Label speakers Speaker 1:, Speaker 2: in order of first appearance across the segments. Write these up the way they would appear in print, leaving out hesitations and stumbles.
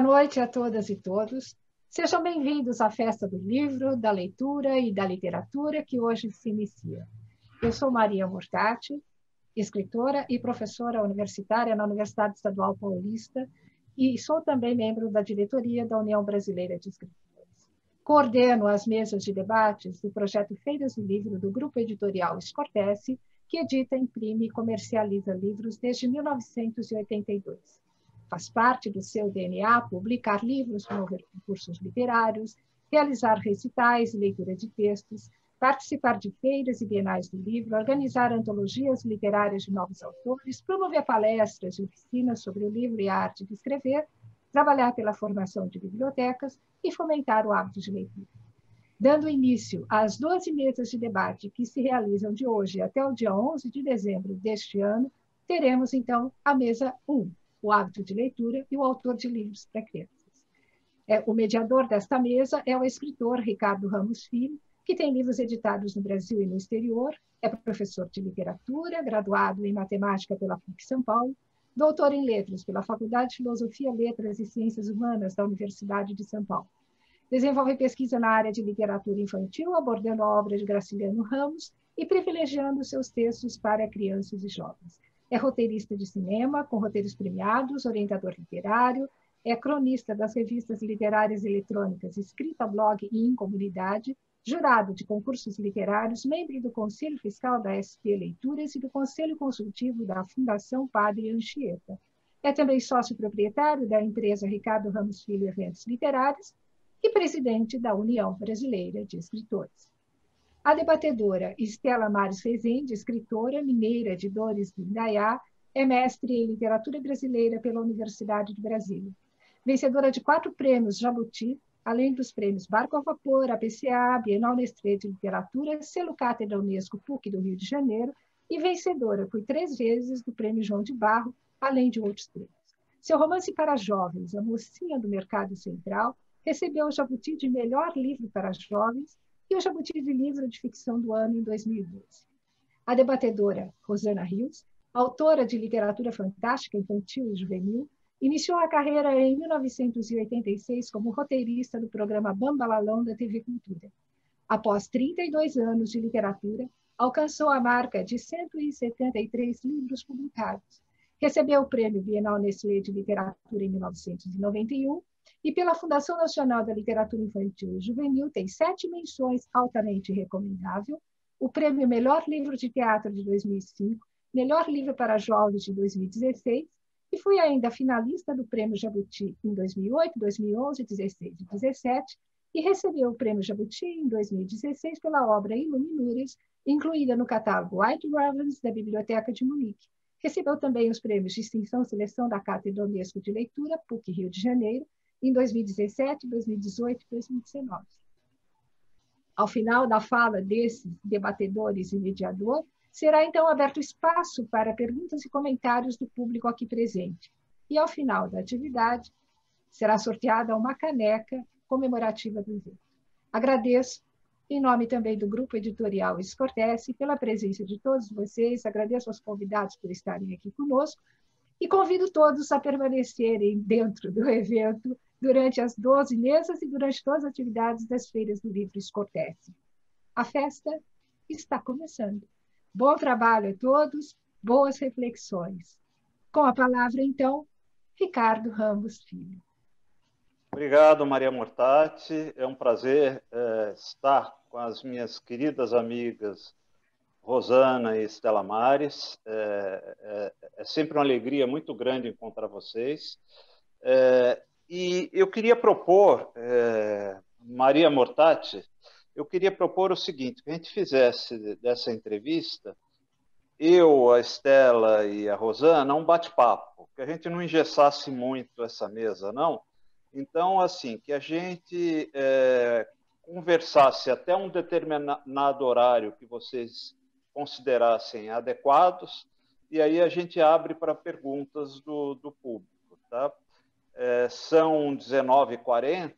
Speaker 1: Boa noite a todas e todos. Sejam bem-vindos à Festa do Livro, da Leitura e da Literatura que hoje se inicia. Eu sou Maria Mortati, escritora e professora universitária na Universidade Estadual Paulista e sou também membro da diretoria da União Brasileira de Escritores. Coordeno as mesas de debates do projeto Feiras do Livro do Grupo Editorial Scortese, que edita, imprime e comercializa livros desde 1982. Faz parte do seu DNA publicar livros, promover concursos literários, realizar recitais e leitura de textos, participar de feiras e bienais do livro, organizar antologias literárias de novos autores, promover palestras e oficinas sobre o livro e a arte de escrever, trabalhar pela formação de bibliotecas e fomentar o hábito de leitura. Dando início às 12 mesas de debate que se realizam de hoje até o dia 11 de dezembro deste ano, teremos, então, a mesa 1, o hábito de leitura e o autor de livros para crianças. O mediador desta mesa é o escritor Ricardo Ramos Filho, que tem livros editados no Brasil e no exterior, é professor de literatura, graduado em matemática pela PUC São Paulo, doutor em letras pela Faculdade de Filosofia, Letras e Ciências Humanas da Universidade de São Paulo. Desenvolve pesquisa na área de literatura infantil, abordando a obra de Graciliano Ramos e privilegiando seus textos para crianças e jovens. É roteirista de cinema, com roteiros premiados, orientador literário, é cronista das revistas literárias eletrônicas Escrita, Blog e Em Comunidade, jurado de concursos literários, membro do Conselho Fiscal da SP Leituras e do Conselho Consultivo da Fundação Padre Anchieta. É também sócio proprietário da empresa Ricardo Ramos Filho Eventos Literários e presidente da União Brasileira de Escritores. A debatedora Estela Mares Rezende, escritora mineira de Dores do Indaiá, é mestre em literatura brasileira pela Universidade de Brasília. Vencedora de 4 prêmios Jabuti, além dos prêmios Barco a Vapor, APCA, Bienal Nestlé de Literatura, Selo Cátedra Unesco PUC do Rio de Janeiro, e vencedora por 3 vezes do prêmio João de Barro, além de outros prêmios. Seu romance para jovens, A Mocinha do Mercado Central, recebeu o Jabuti de melhor livro para jovens e o Jabuti de livro de ficção do ano em 2012. A debatedora Rosana Rios, autora de literatura fantástica infantil e juvenil, iniciou a carreira em 1986 como roteirista do programa Bambalalão da TV Cultura. Após 32 anos de literatura, alcançou a marca de 173 livros publicados. Recebeu o prêmio Bienal Nestlé de Literatura em 1991 e pela Fundação Nacional da Literatura Infantil e Juvenil tem 7 menções altamente recomendável, o prêmio Melhor Livro de Teatro de 2005, Melhor Livro para Jovens de 2016, e foi ainda finalista do Prêmio Jabuti em 2008, 2011, 2016 e 2017, e recebeu o Prêmio Jabuti em 2016 pela obra Iluminures, incluída no catálogo White Ravens da Biblioteca de Munique. Recebeu também os prêmios Distinção Seleção da Cátedra Unesco de Leitura, PUC Rio de Janeiro, em 2017, 2018 e 2019. Ao final da fala desses debatedores e mediador, será então aberto espaço para perguntas e comentários do público aqui presente. E ao final da atividade, será sorteada uma caneca comemorativa do evento. Agradeço, em nome também do Grupo Editorial Scortese, pela presença de todos vocês, agradeço aos convidados por estarem aqui conosco e convido todos a permanecerem dentro do evento durante as 12 mesas e durante todas as atividades das feiras do livro Scortese. A festa está começando. Bom trabalho a todos, boas reflexões. Com a palavra, então, Ricardo Ramos Filho.
Speaker 2: Obrigado, Maria Mortati. É um prazer estar com as minhas queridas amigas Rosana e Estela Mares. É sempre uma alegria muito grande encontrar vocês. E eu queria propor, Maria Mortati, eu queria propor o seguinte, que a gente fizesse dessa entrevista, eu, a Estela e a Rosana, um bate-papo, que a gente não engessasse muito essa mesa, não. Então, assim, que a gente conversasse até um determinado horário que vocês considerassem adequados, e aí a gente abre para perguntas do público, tá? São 19h40,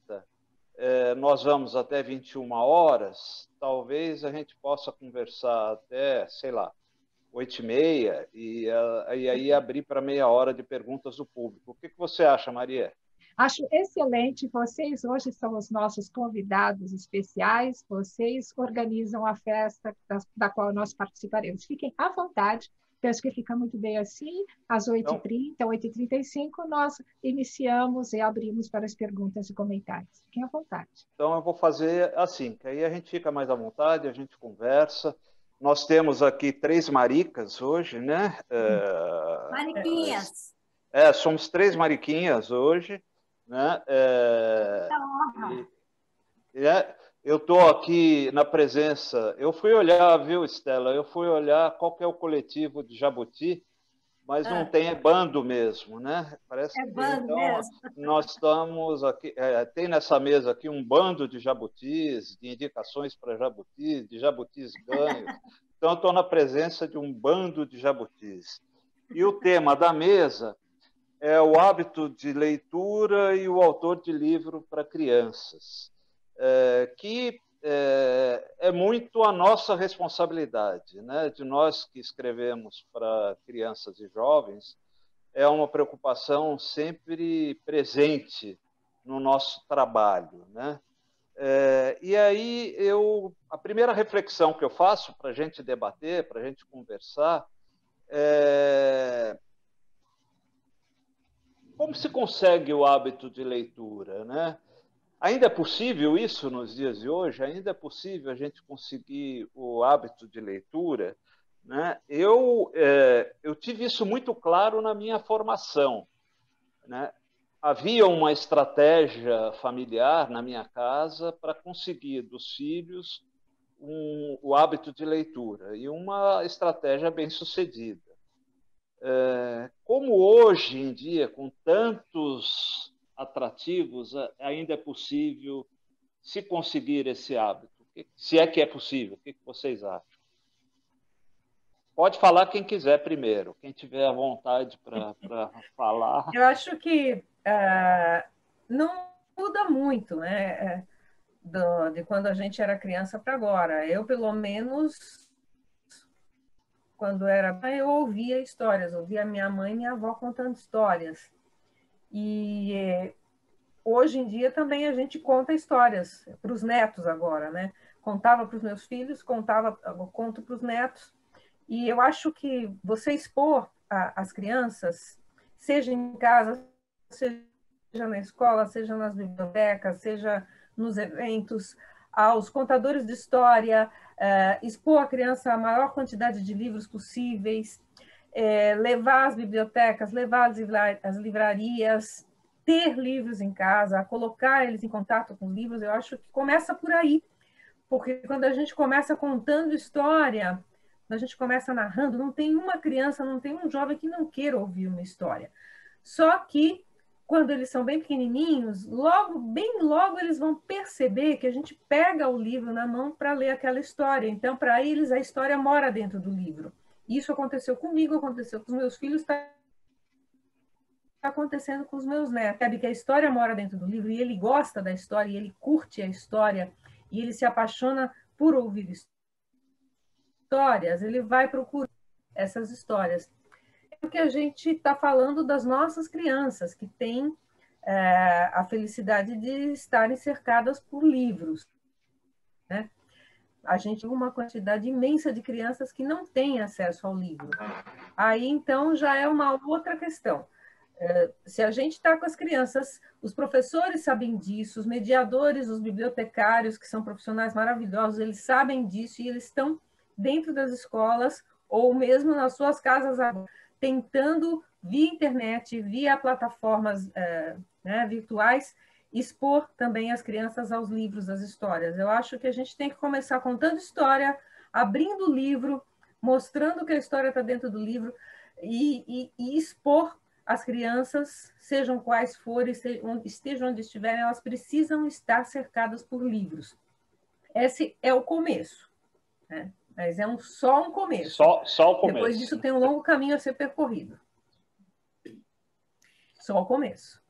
Speaker 2: nós vamos até 21 horas, talvez a gente possa conversar até, sei lá, 8h30, e aí abrir para meia hora de perguntas do público. O que você acha, Maria?
Speaker 1: Acho excelente. Vocês hoje são os nossos convidados especiais. Vocês organizam a festa da qual nós participaremos. Fiquem à vontade. Penso que fica muito bem assim. Às 8h30, 8h35, nós iniciamos e abrimos para as perguntas e comentários. Fiquem à vontade.
Speaker 2: Então, eu vou fazer assim, que aí a gente fica mais à vontade, a gente conversa. Nós temos aqui 3 maricas hoje, né?
Speaker 3: Mariquinhas.
Speaker 2: Somos 3 mariquinhas hoje, né? Eu estou aqui na presença. Eu fui olhar, viu, Estela? Eu fui olhar qual que é o coletivo de Jabuti, mas não tem bando mesmo, né? Parece que
Speaker 3: bando
Speaker 2: então,
Speaker 3: mesmo.
Speaker 2: Nós estamos aqui. Tem nessa mesa aqui um bando de jabutis, de indicações para jabutis, de jabutis ganhos. Então, estou na presença de um bando de jabutis. E o tema da mesa é o hábito de leitura e o autor de livro para crianças, que é muito a nossa responsabilidade, né? De nós que escrevemos para crianças e jovens, é uma preocupação sempre presente no nosso trabalho, né? E aí, a primeira reflexão que eu faço para a gente debater, para a gente conversar, como se consegue o hábito de leitura, né? Ainda é possível isso nos dias de hoje? Ainda é possível a gente conseguir o hábito de leitura? Né? Eu tive isso muito claro na minha formação. Né? Havia uma estratégia familiar na minha casa para conseguir dos filhos o hábito de leitura, e uma estratégia bem sucedida. Como hoje em dia, com tantos atrativos, ainda é possível se conseguir esse hábito? Se é que é possível, o que vocês acham? Pode falar quem quiser primeiro, quem tiver à vontade para falar.
Speaker 4: Eu acho que não muda muito, né? De quando a gente era criança para agora. Eu, pelo menos, quando era, eu ouvia histórias, ouvia minha mãe e minha avó contando histórias. E hoje em dia também a gente conta histórias para os netos agora, né? Contava para os meus filhos, conto para os netos. E eu acho que você expor as crianças, seja em casa, seja na escola, seja nas bibliotecas, seja nos eventos, aos contadores de história, expor a criança a maior quantidade de livros possíveis, levar às bibliotecas, levar às livrarias, ter livros em casa, colocar eles em contato com livros, eu acho que começa por aí. Porque quando a gente começa contando história, quando a gente começa narrando, não tem uma criança, não tem um jovem que não queira ouvir uma história. Só que, quando eles são bem pequenininhos, bem logo eles vão perceber que a gente pega o livro na mão para ler aquela história. Então, para eles, a história mora dentro do livro. Isso aconteceu comigo, aconteceu com os meus filhos, está acontecendo com os meus netos. Sabe que a história mora dentro do livro e ele gosta da história, e ele curte a história, e ele se apaixona por ouvir histórias, ele vai procurar essas histórias. Porque a gente está falando das nossas crianças, que têm a felicidade de estarem cercadas por livros. Né? A gente tem uma quantidade imensa de crianças que não têm acesso ao livro. Aí, então, já é uma outra questão. Se a gente está com as crianças, os professores sabem disso, os mediadores, os bibliotecários, que são profissionais maravilhosos, eles sabem disso e eles estão dentro das escolas ou mesmo nas suas casas, tentando, via internet, via plataformas virtuais, expor também as crianças aos livros, às histórias. Eu acho que a gente tem que começar contando história, abrindo o livro, mostrando que a história está dentro do livro e expor as crianças, sejam quais forem, estejam onde estiverem, elas precisam estar cercadas por livros. Esse é o começo, né? Mas é só um começo.
Speaker 2: Só o começo.
Speaker 4: Depois disso tem um longo caminho a ser percorrido. Só o começo.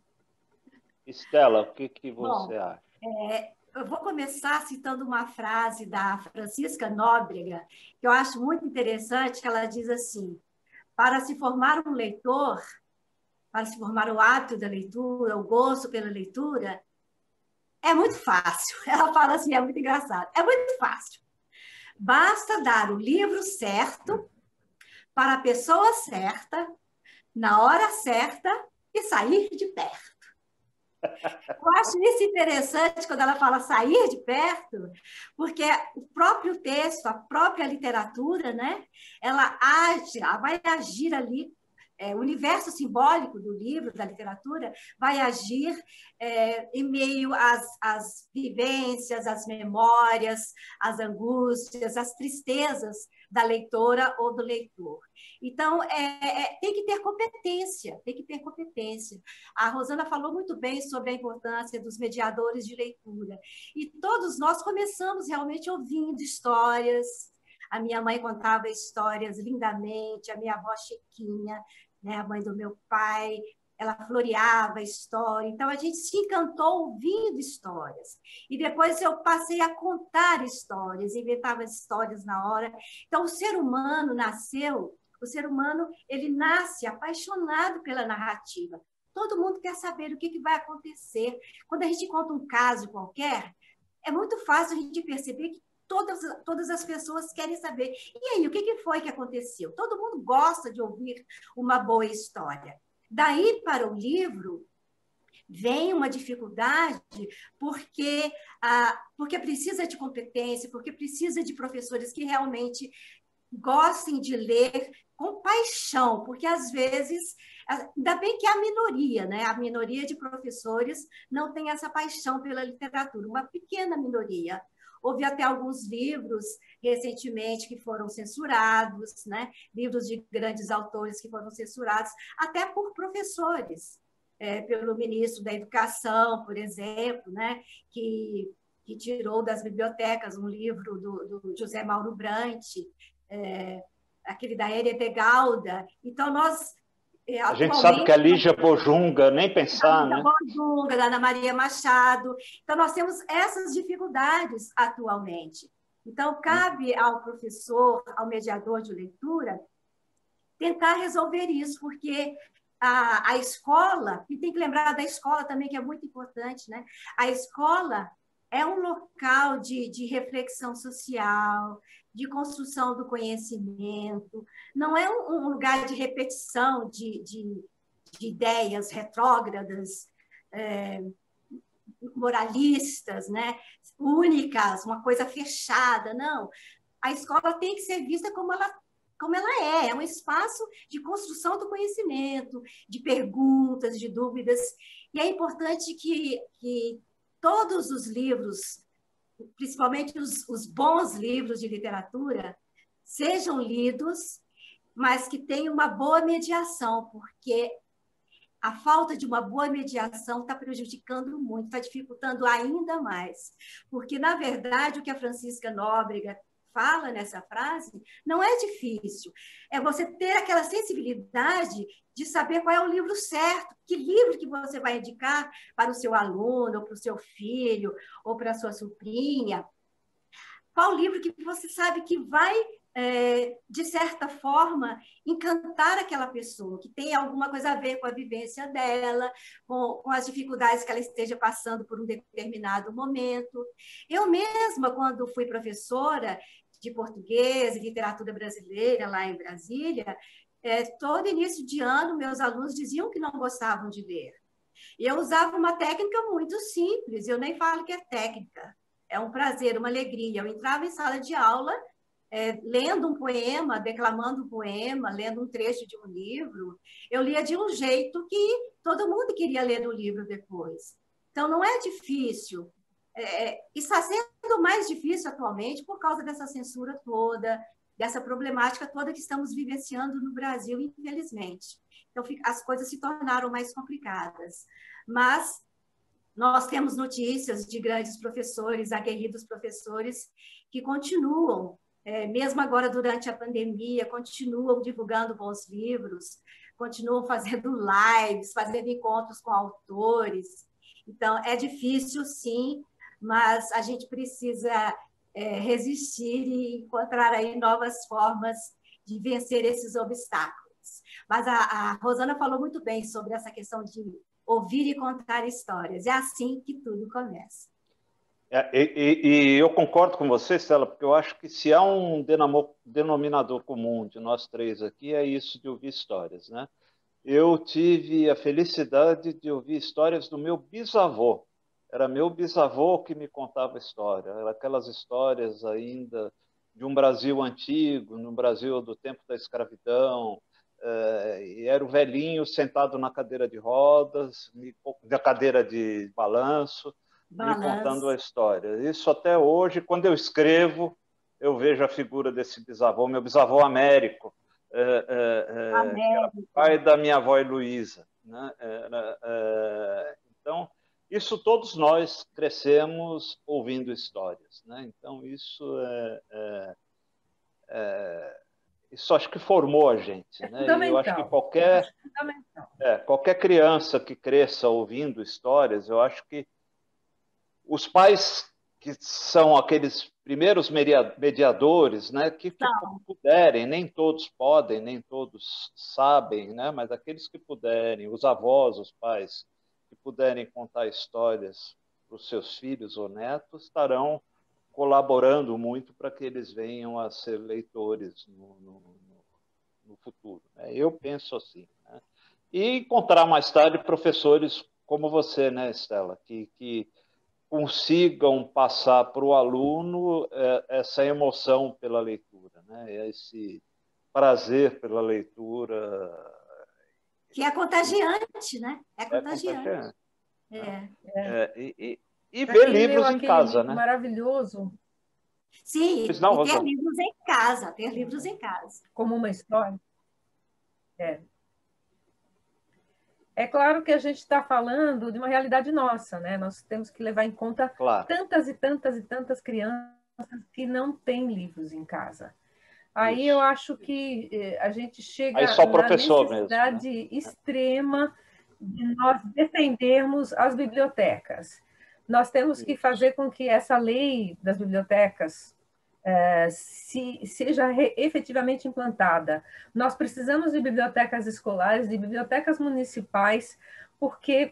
Speaker 2: Estela, o que você acha?
Speaker 3: Eu vou começar citando uma frase da Francisca Nóbrega, que eu acho muito interessante, que ela diz assim: para se formar um leitor, para se formar o hábito da leitura, o gosto pela leitura, é muito fácil. Ela fala assim, é muito engraçado. É muito fácil. Basta dar o livro certo para a pessoa certa, na hora certa e sair de perto. Eu acho isso interessante quando ela fala sair de perto, porque o próprio texto, a própria literatura, né, ela vai agir ali, o universo simbólico do livro, da literatura, vai agir em meio às vivências, às memórias, às angústias, às tristezas da leitora ou do leitor. Então, tem que ter competência, tem que ter competência. A Rosana falou muito bem sobre a importância dos mediadores de leitura. E todos nós começamos realmente ouvindo histórias. A minha mãe contava histórias lindamente, a minha avó Chiquinha, né, a mãe do meu pai, ela floreava a história. Então, a gente se encantou ouvindo histórias. E depois eu passei a contar histórias, inventava histórias na hora. Então, o ser humano, ele nasce apaixonado pela narrativa. Todo mundo quer saber o que vai acontecer. Quando a gente conta um caso qualquer, é muito fácil a gente perceber que todas as pessoas querem saber. E aí, o que foi que aconteceu? Todo mundo gosta de ouvir uma boa história. Daí para o livro, vem uma dificuldade porque precisa de competência, porque precisa de professores que realmente gostem de ler com paixão, porque às vezes, ainda bem que é a minoria, né? A minoria de professores não tem essa paixão pela literatura, uma pequena minoria. Houve até alguns livros recentemente que foram censurados, né? Livros de grandes autores que foram censurados, até por professores, pelo ministro da Educação, por exemplo, né? que tirou das bibliotecas um livro do José Mauro Brant, aquele da Héria Galda. Então, nós...
Speaker 2: A gente sabe que a Lígia Bojunga, nem pensar, né?
Speaker 3: Bojunga, da Ana Maria Machado. Então, nós temos essas dificuldades atualmente. Então, cabe ao professor, ao mediador de leitura, tentar resolver isso, porque a escola, e tem que lembrar da escola também, que é muito importante, né? A escola é um local de reflexão social, de construção do conhecimento, não é um lugar de repetição de ideias retrógradas, moralistas, né? Únicas, uma coisa fechada, não. A escola tem que ser vista como ela é um espaço de construção do conhecimento, de perguntas, de dúvidas, e é importante que todos os livros, principalmente os bons livros de literatura, sejam lidos, mas que tenham uma boa mediação, porque a falta de uma boa mediação está prejudicando muito, está dificultando ainda mais. Porque, na verdade, o que a Francisca Nóbrega fala nessa frase não é difícil. É você ter aquela sensibilidade de saber qual é o livro certo, que livro que você vai indicar para o seu aluno, ou para o seu filho, ou para a sua sobrinha. Qual livro que você sabe que vai, de certa forma, encantar aquela pessoa, que tem alguma coisa a ver com a vivência dela, com as dificuldades que ela esteja passando por um determinado momento. Eu mesma, quando fui professora de português e literatura brasileira lá em Brasília, todo início de ano, meus alunos diziam que não gostavam de ler. E eu usava uma técnica muito simples, eu nem falo que é técnica, é um prazer, uma alegria. Eu entrava em sala de aula, lendo um poema, declamando um poema, lendo um trecho de um livro, eu lia de um jeito que todo mundo queria ler o livro depois. Então, não é difícil. Está sendo mais difícil atualmente por causa dessa censura toda, dessa problemática toda que estamos vivenciando no Brasil, infelizmente. Então, as coisas se tornaram mais complicadas. Mas nós temos notícias de grandes professores, aguerridos professores, que continuam, mesmo agora durante a pandemia, continuam divulgando bons livros, continuam fazendo lives, fazendo encontros com autores. Então, é difícil, sim, mas a gente precisa resistir e encontrar aí novas formas de vencer esses obstáculos. diferentes. Mas a Rosana falou muito bem sobre essa questão de ouvir e contar histórias. É assim que tudo começa.
Speaker 2: E eu concordo com você, Stella, porque eu acho que se há um denominador comum de nós três aqui, é isso de ouvir histórias, né? Eu tive a felicidade de ouvir histórias do meu bisavô. Era meu bisavô que me contava história. Era aquelas histórias ainda de um Brasil antigo, no Brasil do tempo da escravidão. E era o velhinho sentado na cadeira de rodas, na cadeira de balanço, me contando a história. Isso até hoje, quando eu escrevo, eu vejo a figura desse bisavô, meu bisavô Américo, que era pai da minha avó Heloísa, né? Então, isso todos nós crescemos ouvindo histórias, né? Então, isso acho que formou a gente, né? E eu acho que qualquer criança que cresça ouvindo histórias, eu acho que os pais que são aqueles primeiros mediadores, né, que puderem, nem todos podem, nem todos sabem, né, mas aqueles que puderem, os avós, os pais, que puderem contar histórias para os seus filhos ou netos, estarão colaborando muito para que eles venham a ser leitores no futuro, né? Eu penso assim, né? E encontrar mais tarde professores como você, né, Stella, que consigam passar para o aluno essa emoção pela leitura, né? Esse prazer pela leitura.
Speaker 3: Que é contagiante, né? É contagiante.
Speaker 2: E ver livros em casa, né?
Speaker 4: Maravilhoso.
Speaker 3: Sim,
Speaker 2: não,
Speaker 3: e ter livros em casa, ter livros em casa.
Speaker 4: Como uma história. É claro que a gente está falando de uma realidade nossa, né? Nós temos que levar em conta tantas e tantas e tantas crianças que não têm livros em casa. Aí eu acho que a gente chega na necessidade mesmo, né? Extrema de nós defendermos as bibliotecas. Nós temos que fazer com que essa lei das bibliotecas seja efetivamente implantada. Nós precisamos de bibliotecas escolares, de bibliotecas municipais, porque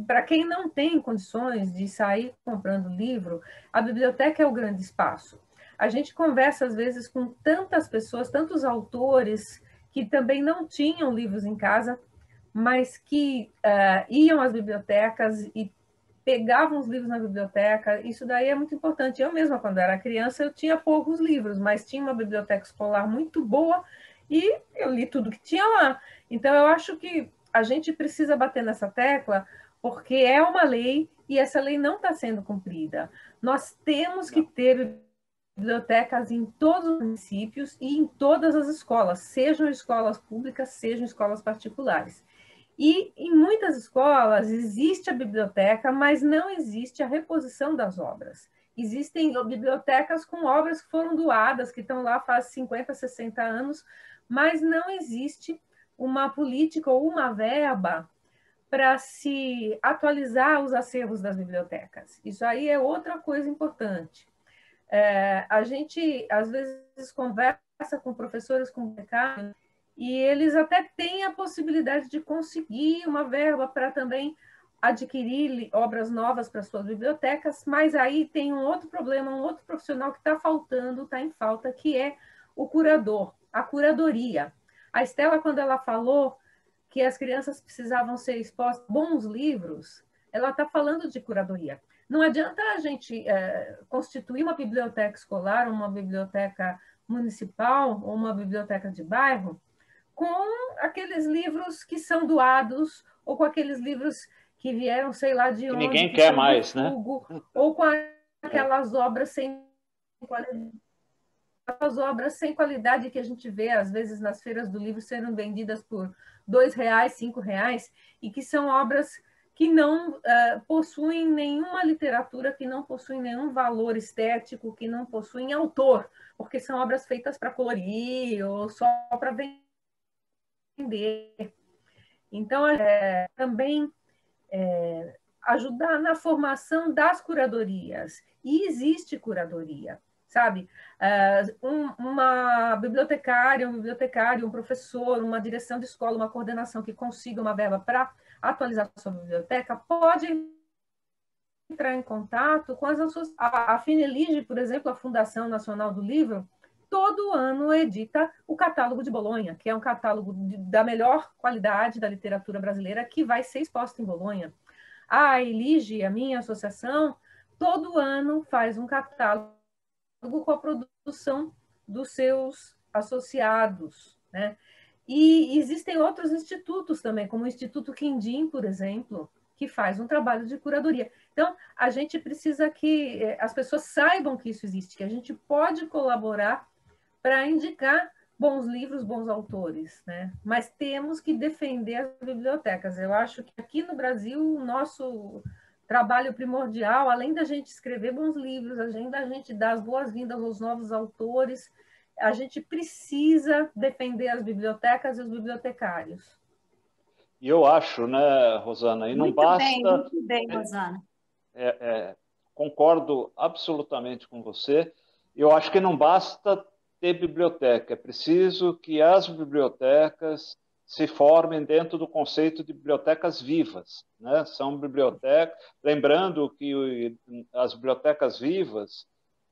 Speaker 4: para quem não tem condições de sair comprando livro, a biblioteca é o grande espaço. A gente conversa, às vezes, com tantas pessoas, tantos autores que também não tinham livros em casa, mas que iam às bibliotecas e pegavam os livros na biblioteca. Isso daí é muito importante. Eu mesma, quando era criança, eu tinha poucos livros, mas tinha uma biblioteca escolar muito boa e eu li tudo que tinha lá. Então, eu acho que a gente precisa bater nessa tecla, porque é uma lei e essa lei não está sendo cumprida. Nós temos que ter bibliotecas em todos os municípios e em todas as escolas, sejam escolas públicas, sejam escolas particulares. E em muitas escolas existe a biblioteca, mas não existe a reposição das obras. Existem bibliotecas com obras que foram doadas, que estão lá faz 50, 60 anos, mas não existe uma política ou uma verba para se atualizar os acervos das bibliotecas. Isso aí é outra coisa importante. A gente, às vezes, conversa com professores com mercado e eles até têm a possibilidade de conseguir uma verba para também adquirir obras novas para suas bibliotecas, mas aí tem um outro problema, um outro profissional que está faltando, está em falta, que é o curador, a curadoria. A Stella, quando ela falou que as crianças precisavam ser expostas a bons livros, ela está falando de curadoria. Não adianta a gente constituir uma biblioteca escolar, uma biblioteca municipal ou uma biblioteca de bairro com aqueles livros que são doados ou com aqueles livros que vieram, sei lá de onde.
Speaker 2: Ninguém quer mais, né?
Speaker 4: Ou com aquelas obras sem qualidade. As obras sem qualidade que a gente vê, às vezes, nas feiras do livro sendo vendidas por R$ 2, R$ 5, e que são obras que não possuem nenhuma literatura, que não possuem nenhum valor estético, que não possuem autor, porque são obras feitas para colorir ou só para vender. Então, também ajudar na formação das curadorias. E existe curadoria. sabe? Uma bibliotecária, um bibliotecário, um professor, uma direção de escola, uma coordenação que consiga uma verba para atualizar a sua biblioteca, pode entrar em contato com as suas... A Finelige, por exemplo, a Fundação Nacional do Livro, todo ano edita o Catálogo de Bolonha, que é um catálogo da melhor qualidade da literatura brasileira, que vai ser exposto em Bolonha. A Elige, a minha associação, todo ano faz um catálogo com a produção dos seus associados, né? E existem outros institutos também, como o Instituto Quindim, por exemplo, que faz um trabalho de curadoria. Então, a gente precisa que as pessoas saibam que isso existe, que a gente pode colaborar para indicar bons livros, bons autores, né? Mas temos que defender as bibliotecas. Eu acho que aqui no Brasil, o nosso trabalho primordial, além da gente escrever bons livros, além da gente dar as boas-vindas aos novos autores, a gente precisa defender as bibliotecas e os bibliotecários.
Speaker 2: E eu acho, né, Rosana, e não basta...
Speaker 3: Muito bem, Rosana.
Speaker 2: Concordo absolutamente com você. Eu acho que não basta ter biblioteca, é preciso que as bibliotecas se formem dentro do conceito de bibliotecas vivas, né? São bibliotecas, lembrando que as bibliotecas vivas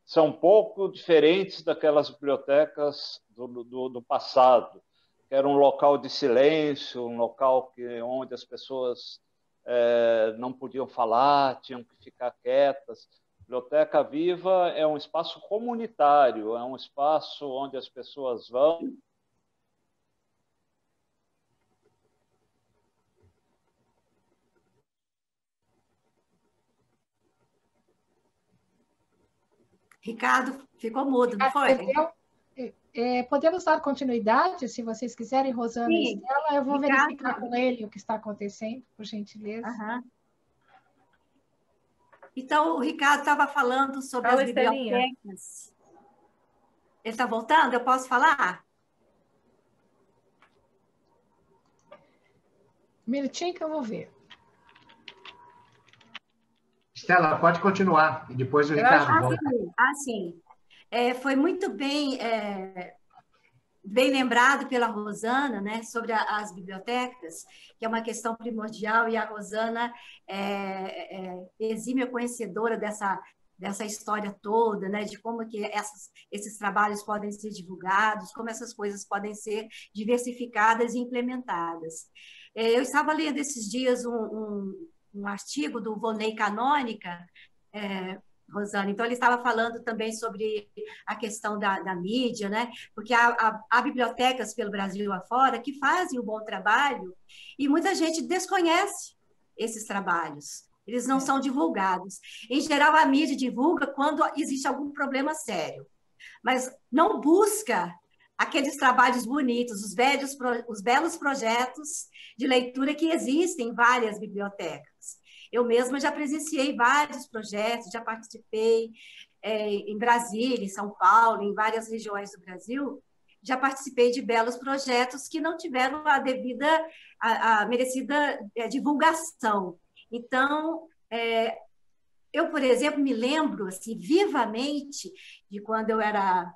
Speaker 2: são um pouco diferentes daquelas bibliotecas do passado, que era um local de silêncio, um local onde as pessoas não podiam falar, tinham que ficar quietas. Biblioteca Viva é um espaço comunitário, é um espaço onde as pessoas vão.
Speaker 3: Ricardo ficou mudo, não foi?
Speaker 1: Podemos dar continuidade, se vocês quiserem, Rosana e Estela. Eu vou verificar com ele o que está acontecendo, por gentileza.
Speaker 3: Então, o Ricardo estava falando sobre as bibliotecas. Ele está voltando? Eu posso falar?
Speaker 1: Um minutinho que eu vou ver.
Speaker 5: Estela, pode continuar. E depois o Ricardo volta.
Speaker 3: Sim. Foi muito bem lembrado pela Rosana, né, sobre as bibliotecas, que é uma questão primordial, e a Rosana é exímia conhecedora dessa história toda, né, de como que esses trabalhos podem ser divulgados, como essas coisas podem ser diversificadas e implementadas. Eu estava lendo esses dias um artigo do Volney Canônica, Rosana, então ele estava falando também sobre a questão da mídia, né? Porque há bibliotecas pelo Brasil afora que fazem um bom trabalho e muita gente desconhece esses trabalhos, eles não são divulgados. Em geral, a mídia divulga quando existe algum problema sério, mas não busca aqueles trabalhos bonitos, os belos projetos de leitura que existem em várias bibliotecas. Eu mesma já presenciei vários projetos, já participei em Brasília, em São Paulo, em várias regiões do Brasil, já participei de belos projetos que não tiveram a devida, a merecida divulgação. Então, eu, por exemplo, me lembro assim, vivamente de quando eu era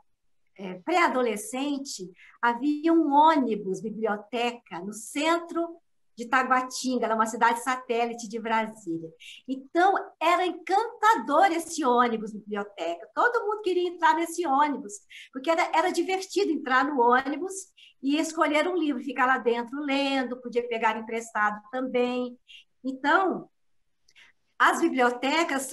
Speaker 3: pré-adolescente, havia um ônibus biblioteca no centro de Taguatinga, era uma cidade satélite de Brasília. Então, era encantador esse ônibus biblioteca. Todo mundo queria entrar nesse ônibus, porque era divertido entrar no ônibus e escolher um livro, ficar lá dentro lendo, podia pegar emprestado também. Então, as bibliotecas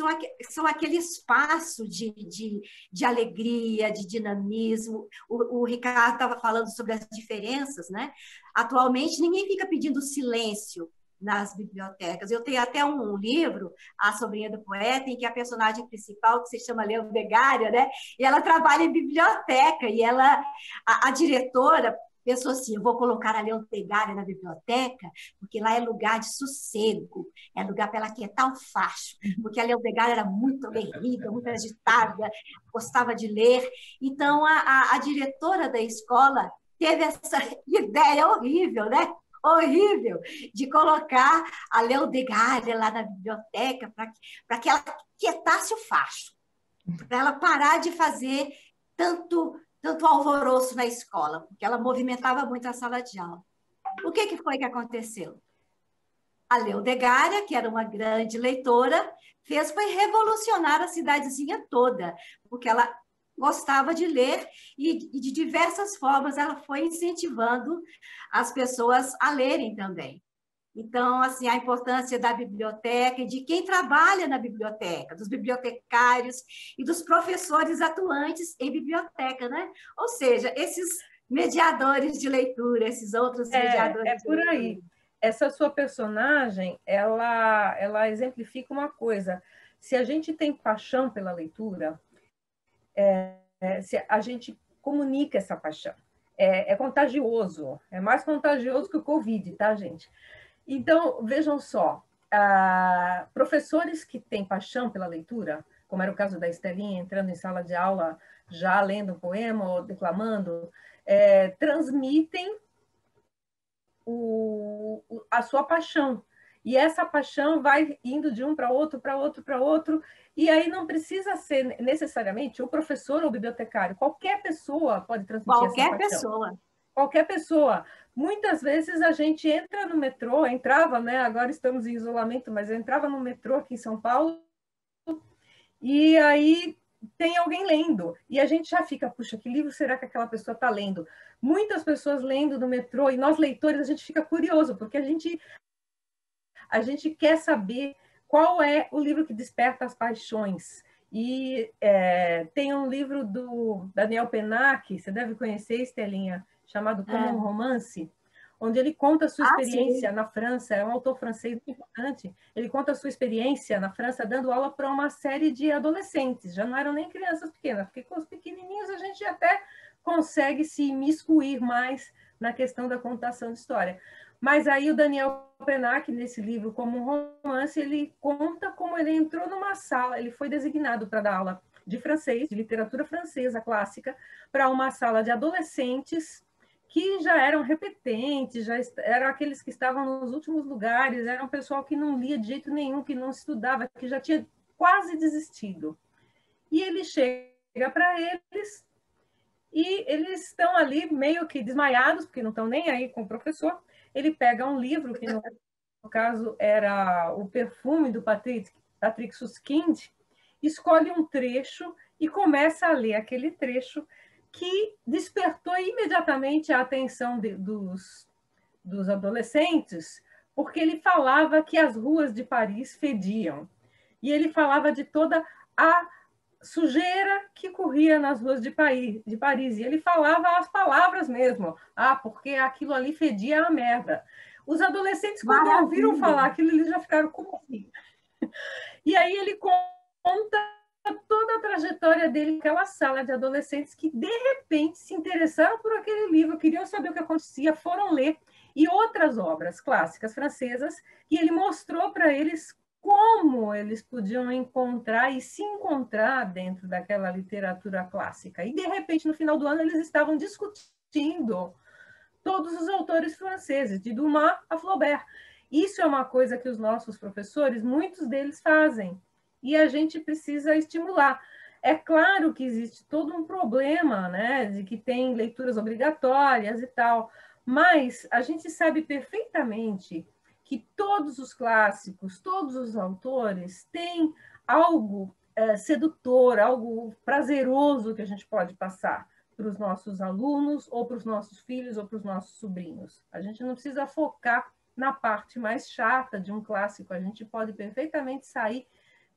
Speaker 3: são aquele espaço de alegria, de dinamismo. O Ricardo estava falando sobre as diferenças, né? Atualmente, ninguém fica pedindo silêncio nas bibliotecas. Eu tenho até um livro, A Sobrinha do Poeta, em que a personagem principal, que se chama Leodegária, né? E ela trabalha em biblioteca, e a diretora pensou assim, eu vou colocar a Leodegária na biblioteca, porque lá é lugar de sossego, é lugar para ela quietar o facho, porque a Leodegária era muito aguerrida, muito agitada, gostava de ler. Então, a diretora da escola teve essa ideia horrível, né? Horrível, de colocar a Leodegária lá na biblioteca para que ela quietasse o facho. para ela parar de fazer tanto alvoroço na escola, porque ela movimentava muito a sala de aula. O que foi que aconteceu? A Leodegária, que era uma grande leitora, foi revolucionar a cidadezinha toda, porque ela gostava de ler e de diversas formas ela foi incentivando as pessoas a lerem também. Então, assim, a importância da biblioteca e de quem trabalha na biblioteca, dos bibliotecários e dos professores atuantes em biblioteca, né? Ou seja, esses mediadores de leitura, esses outros mediadores
Speaker 4: de leitura. É por aí. Essa sua personagem, ela exemplifica uma coisa. Se a gente tem paixão pela leitura, se a gente comunica essa paixão. É contagioso. É mais contagioso que o Covid, tá, gente? Então, vejam só, professores que têm paixão pela leitura, como era o caso da Estelinha, entrando em sala de aula, já lendo um poema ou declamando, transmitem a sua paixão. E essa paixão vai indo de um para outro, para outro, para outro, e aí não precisa ser necessariamente o professor ou o bibliotecário. Qualquer pessoa pode transmitir essa paixão.
Speaker 3: Qualquer pessoa.
Speaker 4: Qualquer pessoa. Muitas vezes a gente entra no metrô, entrava, né? Agora estamos em isolamento, mas eu entrava no metrô aqui em São Paulo e aí tem alguém lendo. E a gente já fica, puxa, que livro será que aquela pessoa está lendo? Muitas pessoas lendo no metrô, e nós leitores a gente fica curioso, porque a gente quer saber qual é o livro que desperta as paixões. E tem um livro do Daniel Pennac, você deve conhecer, Estelinha, chamado Como um Romance, onde ele conta a sua experiência na França. É um autor francês muito importante. Ele conta a sua experiência na França dando aula para uma série de adolescentes. Já não eram nem crianças pequenas, porque com os pequenininhos a gente até consegue se imiscuir mais na questão da contação de história. Mas aí o Daniel Pennac, nesse livro Como um Romance, ele conta como ele entrou numa sala, ele foi designado para dar aula de francês, de literatura francesa clássica, para uma sala de adolescentes que já eram repetentes, já eram aqueles que estavam nos últimos lugares, era um pessoal que não lia de jeito nenhum, que não estudava, que já tinha quase desistido. E ele chega para eles e eles estão ali meio que desmaiados, porque não estão nem aí com o professor. Ele pega um livro, que no caso era O Perfume, do Patrick Suskind, escolhe um trecho e começa a ler aquele trecho que despertou imediatamente a atenção dos adolescentes, porque ele falava que as ruas de Paris fediam. E ele falava de toda a sujeira que corria nas ruas de Paris. E ele falava as palavras mesmo. Porque aquilo ali fedia a merda. Os adolescentes, quando ouviram falar aquilo, eles já ficaram como assim? E aí ele conta toda a trajetória dele naquela sala de adolescentes que, de repente, se interessaram por aquele livro, queriam saber o que acontecia, foram ler, e outras obras clássicas francesas, e ele mostrou para eles como eles podiam encontrar e se encontrar dentro daquela literatura clássica. E, de repente, no final do ano, eles estavam discutindo todos os autores franceses, de Dumas a Flaubert. Isso é uma coisa que os nossos professores, muitos deles fazem, e a gente precisa estimular. É claro que existe todo um problema, né, de que tem leituras obrigatórias e tal, mas a gente sabe perfeitamente que todos os clássicos, todos os autores têm algo sedutor, algo prazeroso que a gente pode passar para os nossos alunos, ou para os nossos filhos, ou para os nossos sobrinhos. A gente não precisa focar na parte mais chata de um clássico, a gente pode perfeitamente sair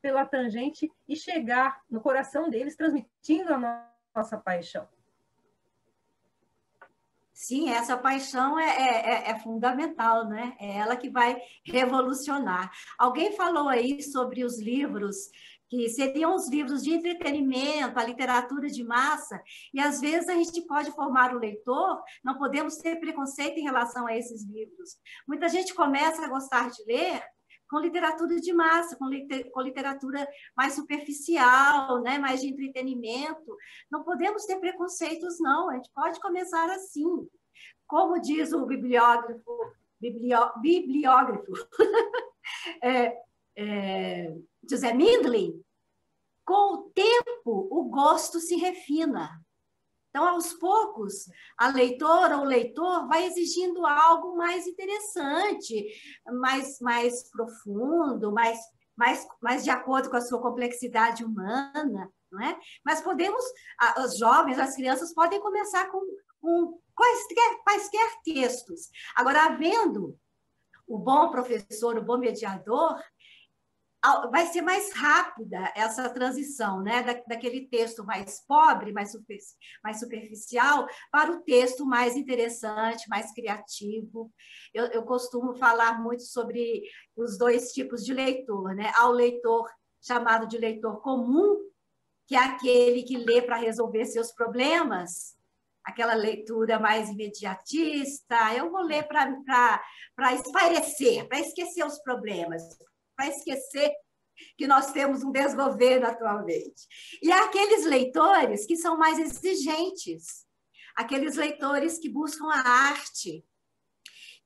Speaker 4: pela tangente e chegar no coração deles, transmitindo a nossa paixão.
Speaker 3: Sim, essa paixão é fundamental, né? É ela que vai revolucionar. Alguém falou aí sobre os livros, que seriam os livros de entretenimento, a literatura de massa, e às vezes a gente pode formar o leitor, não podemos ter preconceito em relação a esses livros. Muita gente começa a gostar de ler com literatura de massa, com literatura mais superficial, né? Mais de entretenimento. Não podemos ter preconceitos, não. A gente pode começar assim. Como diz o bibliógrafo José Mindlin, com o tempo, o gosto se refina. Então, aos poucos, a leitora ou o leitor vai exigindo algo mais interessante, mais profundo, mais de acordo com a sua complexidade humana, não é? Mas podemos, os jovens, as crianças podem começar com quaisquer textos. Agora, havendo o bom professor, o bom mediador, vai ser mais rápida essa transição, né? Daquele texto mais pobre, mais superficial, para o texto mais interessante, mais criativo. Eu costumo falar muito sobre os dois tipos de leitor, né? Há o leitor chamado de leitor comum, que é aquele que lê para resolver seus problemas, aquela leitura mais imediatista. Eu vou ler para espairecer, para esquecer os problemas, para esquecer que nós temos um desgoverno atualmente. E há aqueles leitores que são mais exigentes, aqueles leitores que buscam a arte,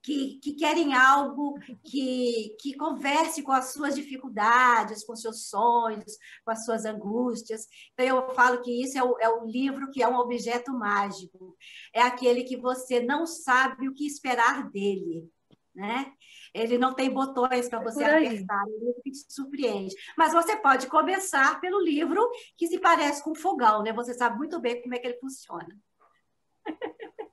Speaker 3: que querem algo que converse com as suas dificuldades, com seus sonhos, com as suas angústias. Então, eu falo que isso é o livro que é um objeto mágico. É aquele que você não sabe o que esperar dele, né? Ele não tem botões para você apertar, ele te surpreende. Mas você pode começar pelo livro que se parece com um fogão, né? Você sabe muito bem como é que ele funciona.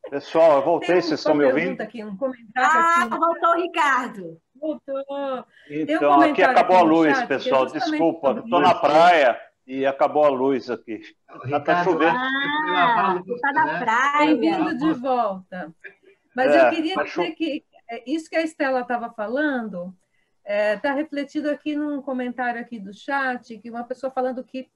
Speaker 2: Pessoal, eu voltei, vocês estão me ouvindo?
Speaker 4: Aqui, um comentário aqui.
Speaker 3: Voltou o Ricardo.
Speaker 4: Voltou.
Speaker 2: Então, aqui acabou a luz, chat, pessoal, desculpa, estou na praia e acabou a luz aqui.
Speaker 5: Está
Speaker 2: chovendo.
Speaker 3: Está na praia.
Speaker 4: Bem-vindo de volta. Mas eu queria dizer que isso que a Estela estava falando está refletido aqui num comentário aqui do chat, que uma pessoa falando que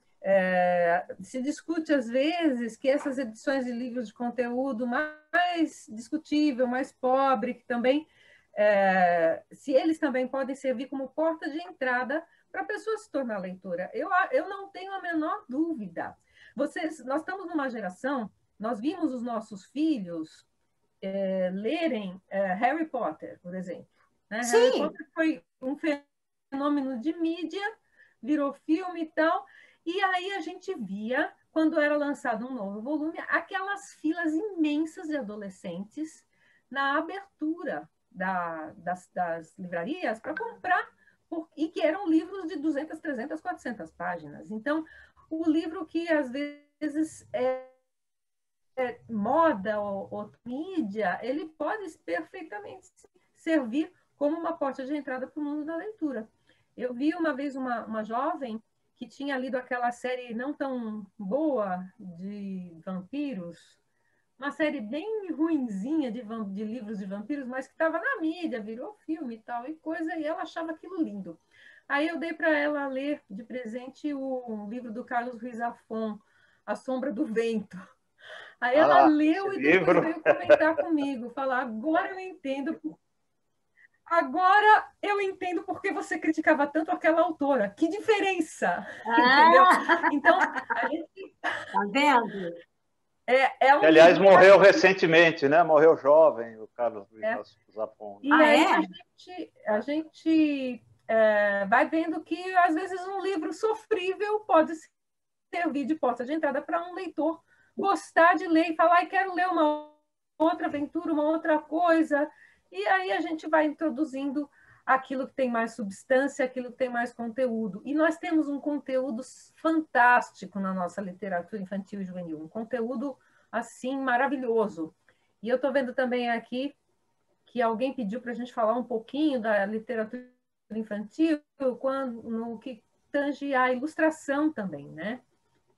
Speaker 4: se discute às vezes que essas edições de livros de conteúdo mais discutível, mais pobre, que também, se eles também podem servir como porta de entrada para a pessoa se tornar leitora. Eu não tenho a menor dúvida. Nós estamos numa geração, nós vimos os nossos filhos lerem Harry Potter, por exemplo. Né? Harry Potter foi um fenômeno de mídia, virou filme e tal, e aí a gente via, quando era lançado um novo volume, aquelas filas imensas de adolescentes na abertura das livrarias para comprar, e que eram livros de 200, 300, 400 páginas. Então, o livro que às vezes moda ou mídia, ele pode perfeitamente servir como uma porta de entrada para o mundo da leitura. Eu vi uma vez uma jovem que tinha lido aquela série não tão boa de vampiros, uma série bem ruinzinha de livros de vampiros, mas que estava na mídia, virou filme e tal, e coisa, e ela achava aquilo lindo. Aí eu dei para ela ler de presente o livro do Carlos Ruiz Zafón, A Sombra do Vento. Aí ela leu e depois veio comentar comigo, falar, agora eu entendo porque você criticava tanto aquela autora. Que diferença! Entendeu? Então, a gente...
Speaker 3: Tá vendo?
Speaker 2: Aliás, morreu recentemente, né? Morreu jovem, o Carlos Zafón.
Speaker 4: E aí a gente vai vendo que, às vezes, um livro sofrível pode servir de porta de entrada para um leitor gostar de ler e falar, quero ler uma outra aventura, uma outra coisa. E aí a gente vai introduzindo aquilo que tem mais substância, aquilo que tem mais conteúdo. E nós temos um conteúdo fantástico na nossa literatura infantil e juvenil, um conteúdo, assim, maravilhoso. E eu estou vendo também aqui que alguém pediu para a gente falar um pouquinho da literatura infantil no que tange a ilustração também, né?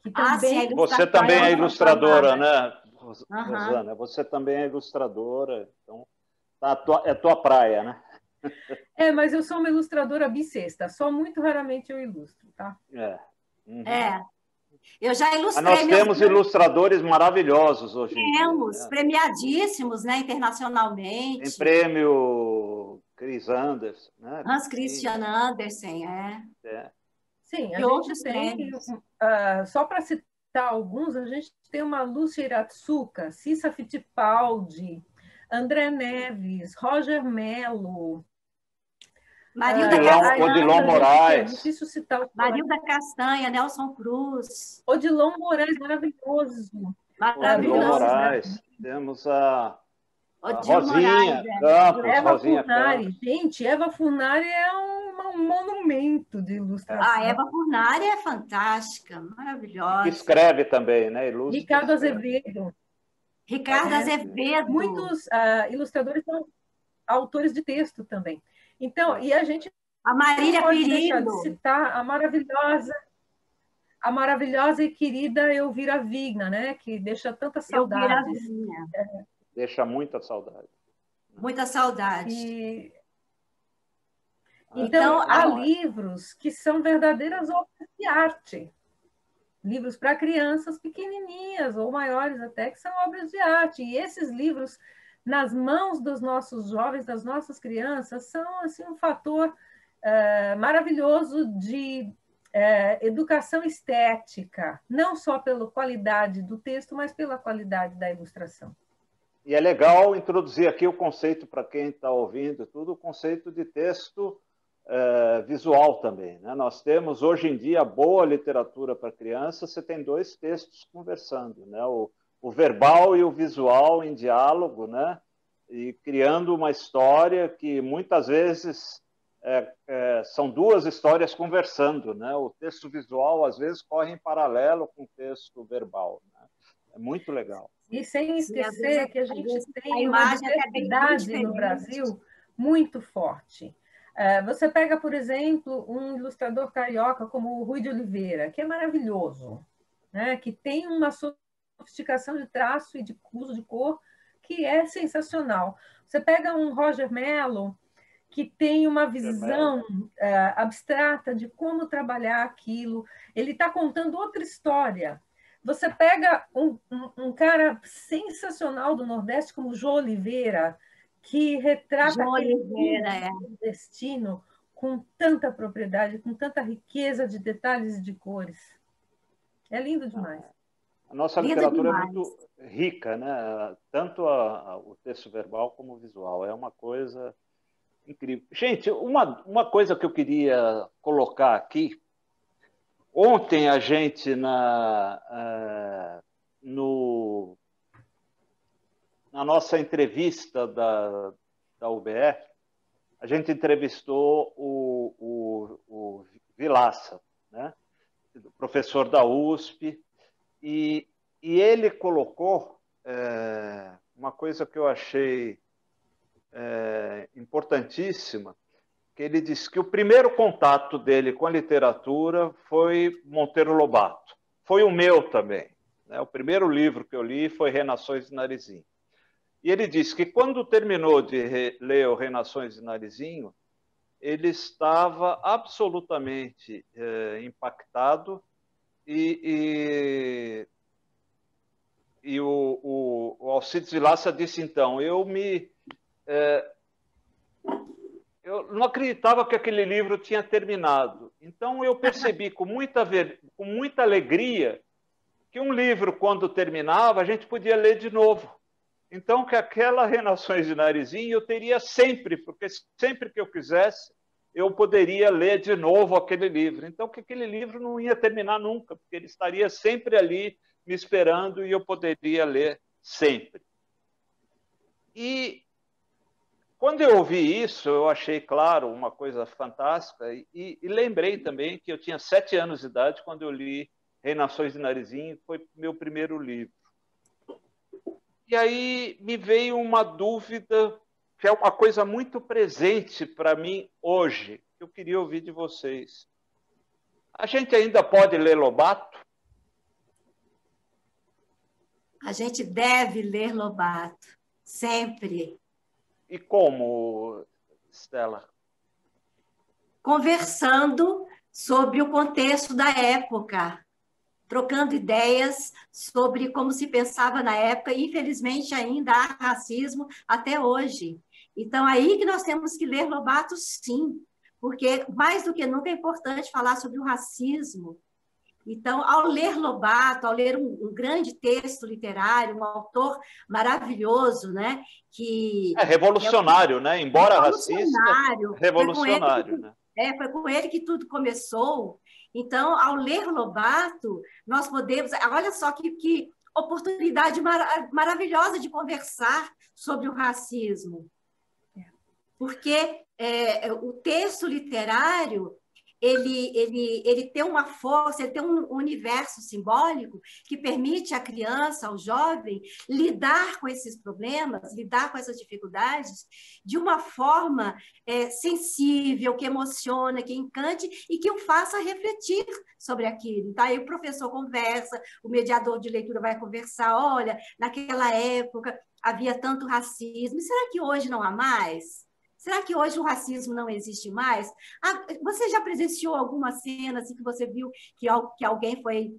Speaker 4: Que também...
Speaker 2: Você também é ilustradora, né, Rosana? Você também é ilustradora, então é tua praia, né?
Speaker 4: Mas eu sou uma ilustradora bissexta, só muito raramente eu ilustro, tá?
Speaker 3: Eu já ilustrei.
Speaker 2: Nós temos ilustradores maravilhosos hoje em dia.
Speaker 3: Temos, premiadíssimos, né, internacionalmente.
Speaker 2: Tem prêmio Chris Anderson, né?
Speaker 3: Hans Christian Andersen,
Speaker 4: Sim, a gente tem, só para citar alguns, a gente tem uma Lúcia Iratsuka, Cissa Fittipaldi, André Neves, Roger Mello,
Speaker 3: Marilda Castanha.
Speaker 2: Odilon Moraes.
Speaker 4: É difícil citar.
Speaker 3: Marilda Castanha, Nelson Cruz.
Speaker 4: Odilon Moraes, maravilhoso.
Speaker 2: Odilon Moraes. Temos a Rosinha
Speaker 3: Moraes,
Speaker 2: Campos.
Speaker 4: Eva
Speaker 2: Rosinha
Speaker 4: Furnari.
Speaker 2: Campos.
Speaker 4: Gente, Eva Furnari é um monumento de ilustração.
Speaker 3: A Eva Furnari é fantástica, maravilhosa.
Speaker 2: Que escreve também, né? Ilustra,
Speaker 4: Ricardo
Speaker 2: escreve.
Speaker 4: Azevedo.
Speaker 3: Ricardo Azevedo.
Speaker 4: Muitos ilustradores são autores de texto também. Então, e a gente
Speaker 3: a Marília
Speaker 4: pode deixar
Speaker 3: Perigo.
Speaker 4: de citar a maravilhosa e querida Elvira Vigna, né? Que deixa tanta saudade.
Speaker 2: Deixa muita saudade.
Speaker 3: Muita saudade.
Speaker 4: Então, há livros que são verdadeiras obras de arte. Livros para crianças pequenininhas ou maiores até, que são obras de arte. E esses livros, nas mãos dos nossos jovens, das nossas crianças, são assim, um fator maravilhoso de educação estética, não só pela qualidade do texto, mas pela qualidade da ilustração.
Speaker 2: E é legal introduzir aqui o conceito, para quem está ouvindo tudo, o conceito de texto visual também, né? Nós temos, hoje em dia, boa literatura para criança, você tem dois textos conversando, né? O verbal e o visual em diálogo, né? E criando uma história que, muitas vezes, são duas histórias conversando, né? O texto visual, às vezes, corre em paralelo com o texto verbal, né? É muito legal.
Speaker 4: E sem esquecer que a gente tem uma diversidade no Brasil muito forte. Você pega, por exemplo, um ilustrador carioca como o Rui de Oliveira, que é maravilhoso, né? Que tem uma sofisticação de traço e de uso de cor que é sensacional. Você pega um Roger Mello, que tem uma visão abstrata de como trabalhar aquilo. Ele está contando outra história. Você pega um cara sensacional do Nordeste, como o João Oliveira, que retrata o destino com tanta propriedade, com tanta riqueza de detalhes e de cores. É lindo demais.
Speaker 2: A nossa literatura é muito rica, né? Tanto o texto verbal como o visual. É uma coisa incrível. Gente, uma coisa que eu queria colocar aqui. Ontem a gente, na nossa entrevista da UBE, a gente entrevistou o Vilaça, né? Professor da USP, e ele colocou uma coisa que eu achei importantíssima, que ele disse que o primeiro contato dele com a literatura foi Monteiro Lobato. Foi o meu também, né? O primeiro livro que eu li foi Renações de Narizinho. E ele disse que quando terminou de ler o Renações de Narizinho, ele estava absolutamente impactado e o Alcides Vilaça disse, então, eu não acreditava que aquele livro tinha terminado. Então, eu percebi com muita alegria que um livro, quando terminava, a gente podia ler de novo. Então, que aquela Renações de Narizinho eu teria sempre, porque sempre que eu quisesse, eu poderia ler de novo aquele livro. Então, que aquele livro não ia terminar nunca, porque ele estaria sempre ali me esperando e eu poderia ler sempre. E quando eu ouvi isso, eu achei, claro, uma coisa fantástica e lembrei também que eu tinha 7 anos de idade quando eu li Renações de Narizinho, foi meu primeiro livro. E aí me veio uma dúvida, que é uma coisa muito presente para mim hoje, que eu queria ouvir de vocês. A gente ainda pode ler Lobato?
Speaker 3: A gente deve ler Lobato, sempre.
Speaker 2: E como, Stella?
Speaker 3: Conversando sobre o contexto da época, trocando ideias sobre como se pensava na época. Infelizmente, ainda há racismo até hoje. Então, aí que nós temos que ler Lobato, sim, porque mais do que nunca é importante falar sobre o racismo Então, ao ler Lobato, ao ler um grande texto literário, um autor maravilhoso, né?
Speaker 2: É revolucionário, né? Embora racista, revolucionário, né?
Speaker 3: Foi com ele que tudo começou. Então, ao ler Lobato, nós podemos... Olha só que oportunidade maravilhosa de conversar sobre o racismo. Porque o texto literário, ele tem uma força, ele tem um universo simbólico que permite à criança, ao jovem, lidar com esses problemas, lidar com essas dificuldades de uma forma sensível, que emociona, que encante e que o faça refletir sobre aquilo. Então, aí o professor conversa, o mediador de leitura vai conversar, olha, naquela época havia tanto racismo, e será que hoje não há mais? Será que hoje o racismo não existe mais? Você já presenciou alguma cena assim, que você viu que alguém foi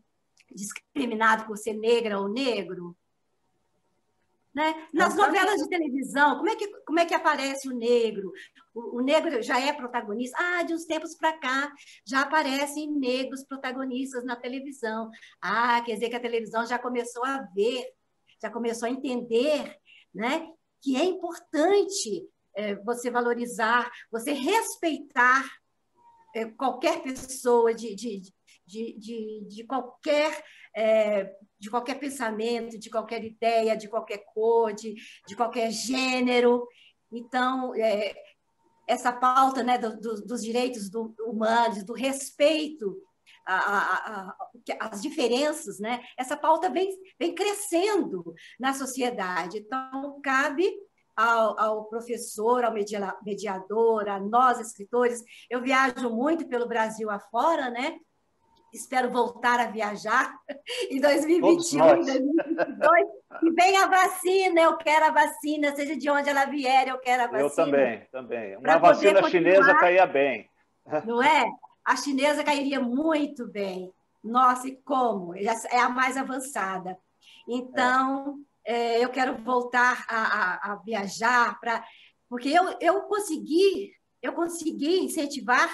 Speaker 3: discriminado por ser negra ou negro? Né? Nas novelas de televisão, como é que aparece o negro? O negro já é protagonista? De uns tempos para cá, já aparecem negros protagonistas na televisão. Quer dizer que a televisão já começou a ver, já começou a entender, né, que é importante você valorizar, você respeitar qualquer pessoa de qualquer pensamento, de qualquer ideia, de qualquer cor, de qualquer gênero. Então, essa pauta, né, dos direitos humanos, do respeito às diferenças, né, essa pauta vem crescendo na sociedade. Então, cabe ao professor, ao mediador, a nós, escritores. Eu viajo muito pelo Brasil afora, né? Espero voltar a viajar em 2021, 2022. E vem a vacina, eu quero a vacina, seja de onde ela vier, eu quero a vacina.
Speaker 2: Eu também. Uma vacina chinesa caía bem.
Speaker 3: Não é? A chinesa cairia muito bem. Nossa, e como? É a mais avançada. Então... eu quero voltar a viajar, porque eu consegui incentivar,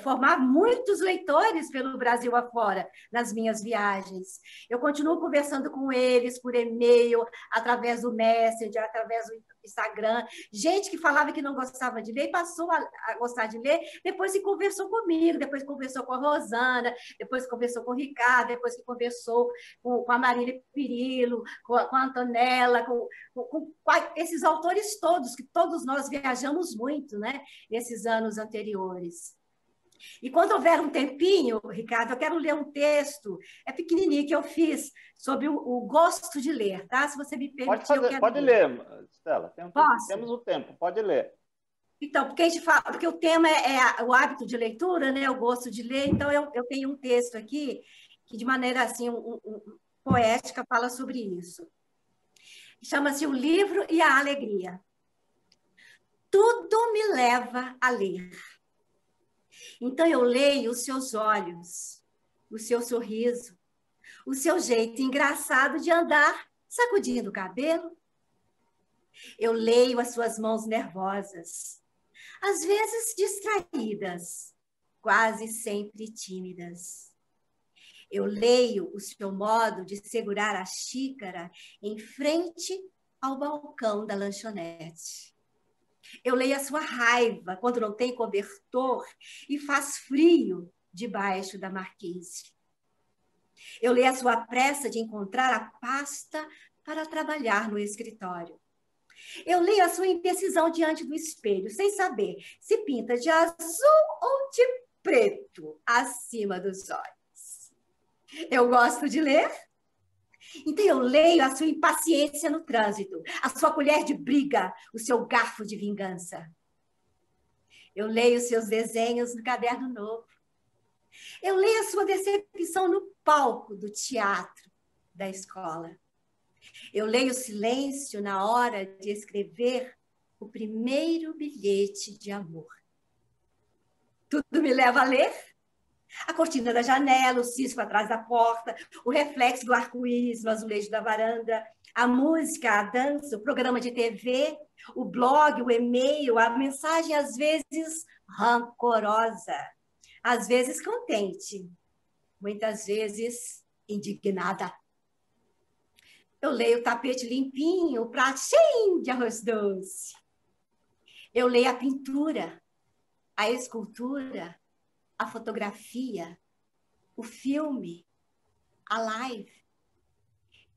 Speaker 3: formar muitos leitores pelo Brasil afora, nas minhas viagens. Eu continuo conversando com eles por e-mail, através do Messenger, através do Instagram. Gente que falava que não gostava de ler, passou a gostar de ler, depois que conversou comigo, depois que conversou com a Rosana, depois que conversou com o Ricardo, depois que conversou com a Marília Pirillo, com a Antonella, com esses autores todos, que todos nós viajamos muito, né, nesses anos anteriores. E quando houver um tempinho, Ricardo, eu quero ler um texto, pequenininho, que eu fiz sobre o gosto de ler, tá? Se você me permitir,
Speaker 2: pode ler, Stella. Temos o tempo, pode ler.
Speaker 3: Então, porque a gente fala, porque o tema é o hábito de leitura, né? O gosto de ler. Então, eu tenho um texto aqui que, de maneira assim, poética, fala sobre isso. Chama-se O Livro e a Alegria. Tudo me leva a ler. Então, eu leio os seus olhos, o seu sorriso, o seu jeito engraçado de andar, sacudindo o cabelo. Eu leio as suas mãos nervosas, às vezes distraídas, quase sempre tímidas. Eu leio o seu modo de segurar a xícara em frente ao balcão da lanchonete. Eu leio a sua raiva quando não tem cobertor e faz frio debaixo da marquise. Eu leio a sua pressa de encontrar a pasta para trabalhar no escritório. Eu leio a sua indecisão diante do espelho, sem saber se pinta de azul ou de preto acima dos olhos. Eu gosto de ler. Então, eu leio a sua impaciência no trânsito, a sua colher de briga, o seu garfo de vingança. Eu leio os seus desenhos no caderno novo. Eu leio a sua decepção no palco do teatro da escola. Eu leio o silêncio na hora de escrever o primeiro bilhete de amor. Tudo me leva a ler. A cortina da janela, o cisco atrás da porta, o reflexo do arco-íris no azulejo da varanda, a música, a dança, o programa de TV, o blog, o e-mail, a mensagem às vezes rancorosa, às vezes contente, muitas vezes indignada. Eu leio o tapete limpinho, o prato cheio de arroz doce. Eu leio a pintura, a escultura, a fotografia, o filme, a live.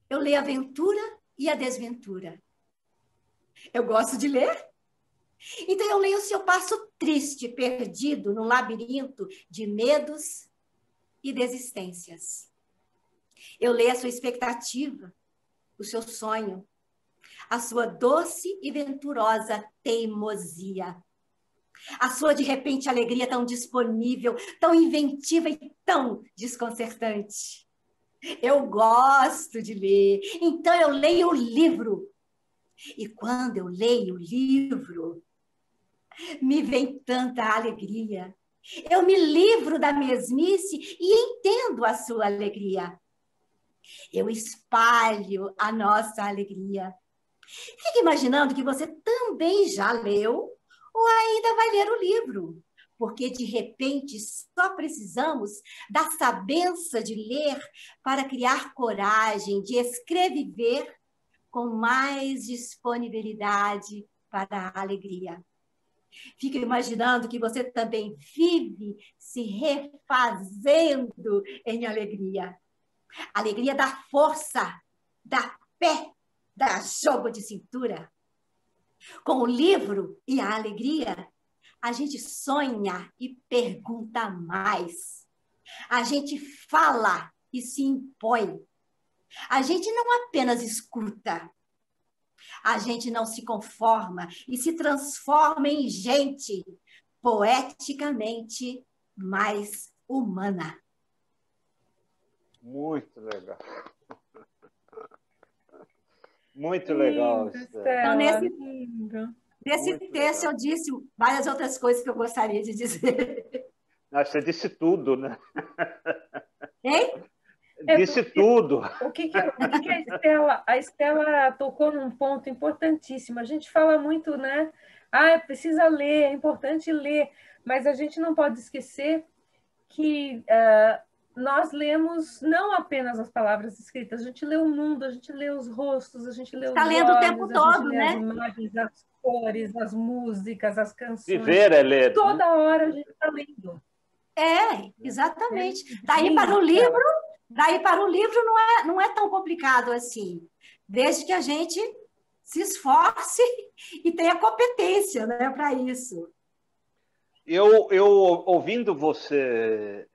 Speaker 3: Eu leio a aventura e a desventura. Eu gosto de ler. Então eu leio se eu passo triste, perdido num labirinto de medos e desistências. Eu leio a sua expectativa, o seu sonho, a sua doce e venturosa teimosia, a sua, de repente, alegria tão disponível, tão inventiva e tão desconcertante. Eu gosto de ler, então eu leio o livro. E quando eu leio o livro, me vem tanta alegria. Eu me livro da mesmice e entendo a sua alegria. Eu espalho a nossa alegria. Fique imaginando que você também já leu ou ainda vai ler o livro, porque de repente só precisamos da sabença de ler para criar coragem de escrever com mais disponibilidade para a alegria. Fique imaginando que você também vive se refazendo em alegria. Alegria da força, da pé, da jogo de cintura. Com o livro e a alegria, a gente sonha e pergunta mais. A gente fala e se impõe. A gente não apenas escuta. A gente não se conforma e se transforma em gente poeticamente mais humana.
Speaker 2: Muito legal. Muito legal.
Speaker 4: Então,
Speaker 3: nesse texto eu disse várias outras coisas que eu gostaria de dizer.
Speaker 2: Você disse tudo, né?
Speaker 3: Hein?
Speaker 2: Disse tudo.
Speaker 4: O que a Estela tocou num ponto importantíssimo. A gente fala muito, né? Precisa ler, é importante ler, mas a gente não pode esquecer que nós lemos não apenas as palavras escritas, a gente lê o mundo, a gente lê os rostos, a gente lê os olhos,
Speaker 3: lendo o tempo todo,
Speaker 4: lê
Speaker 3: né?
Speaker 4: as imagens, as cores, as músicas, as canções.
Speaker 2: Viver é ler.
Speaker 4: Toda hora a gente está lendo.
Speaker 3: Exatamente. Daí para o livro não é tão complicado assim, desde que a gente se esforce e tenha competência, né, para isso.
Speaker 2: Eu ouvindo você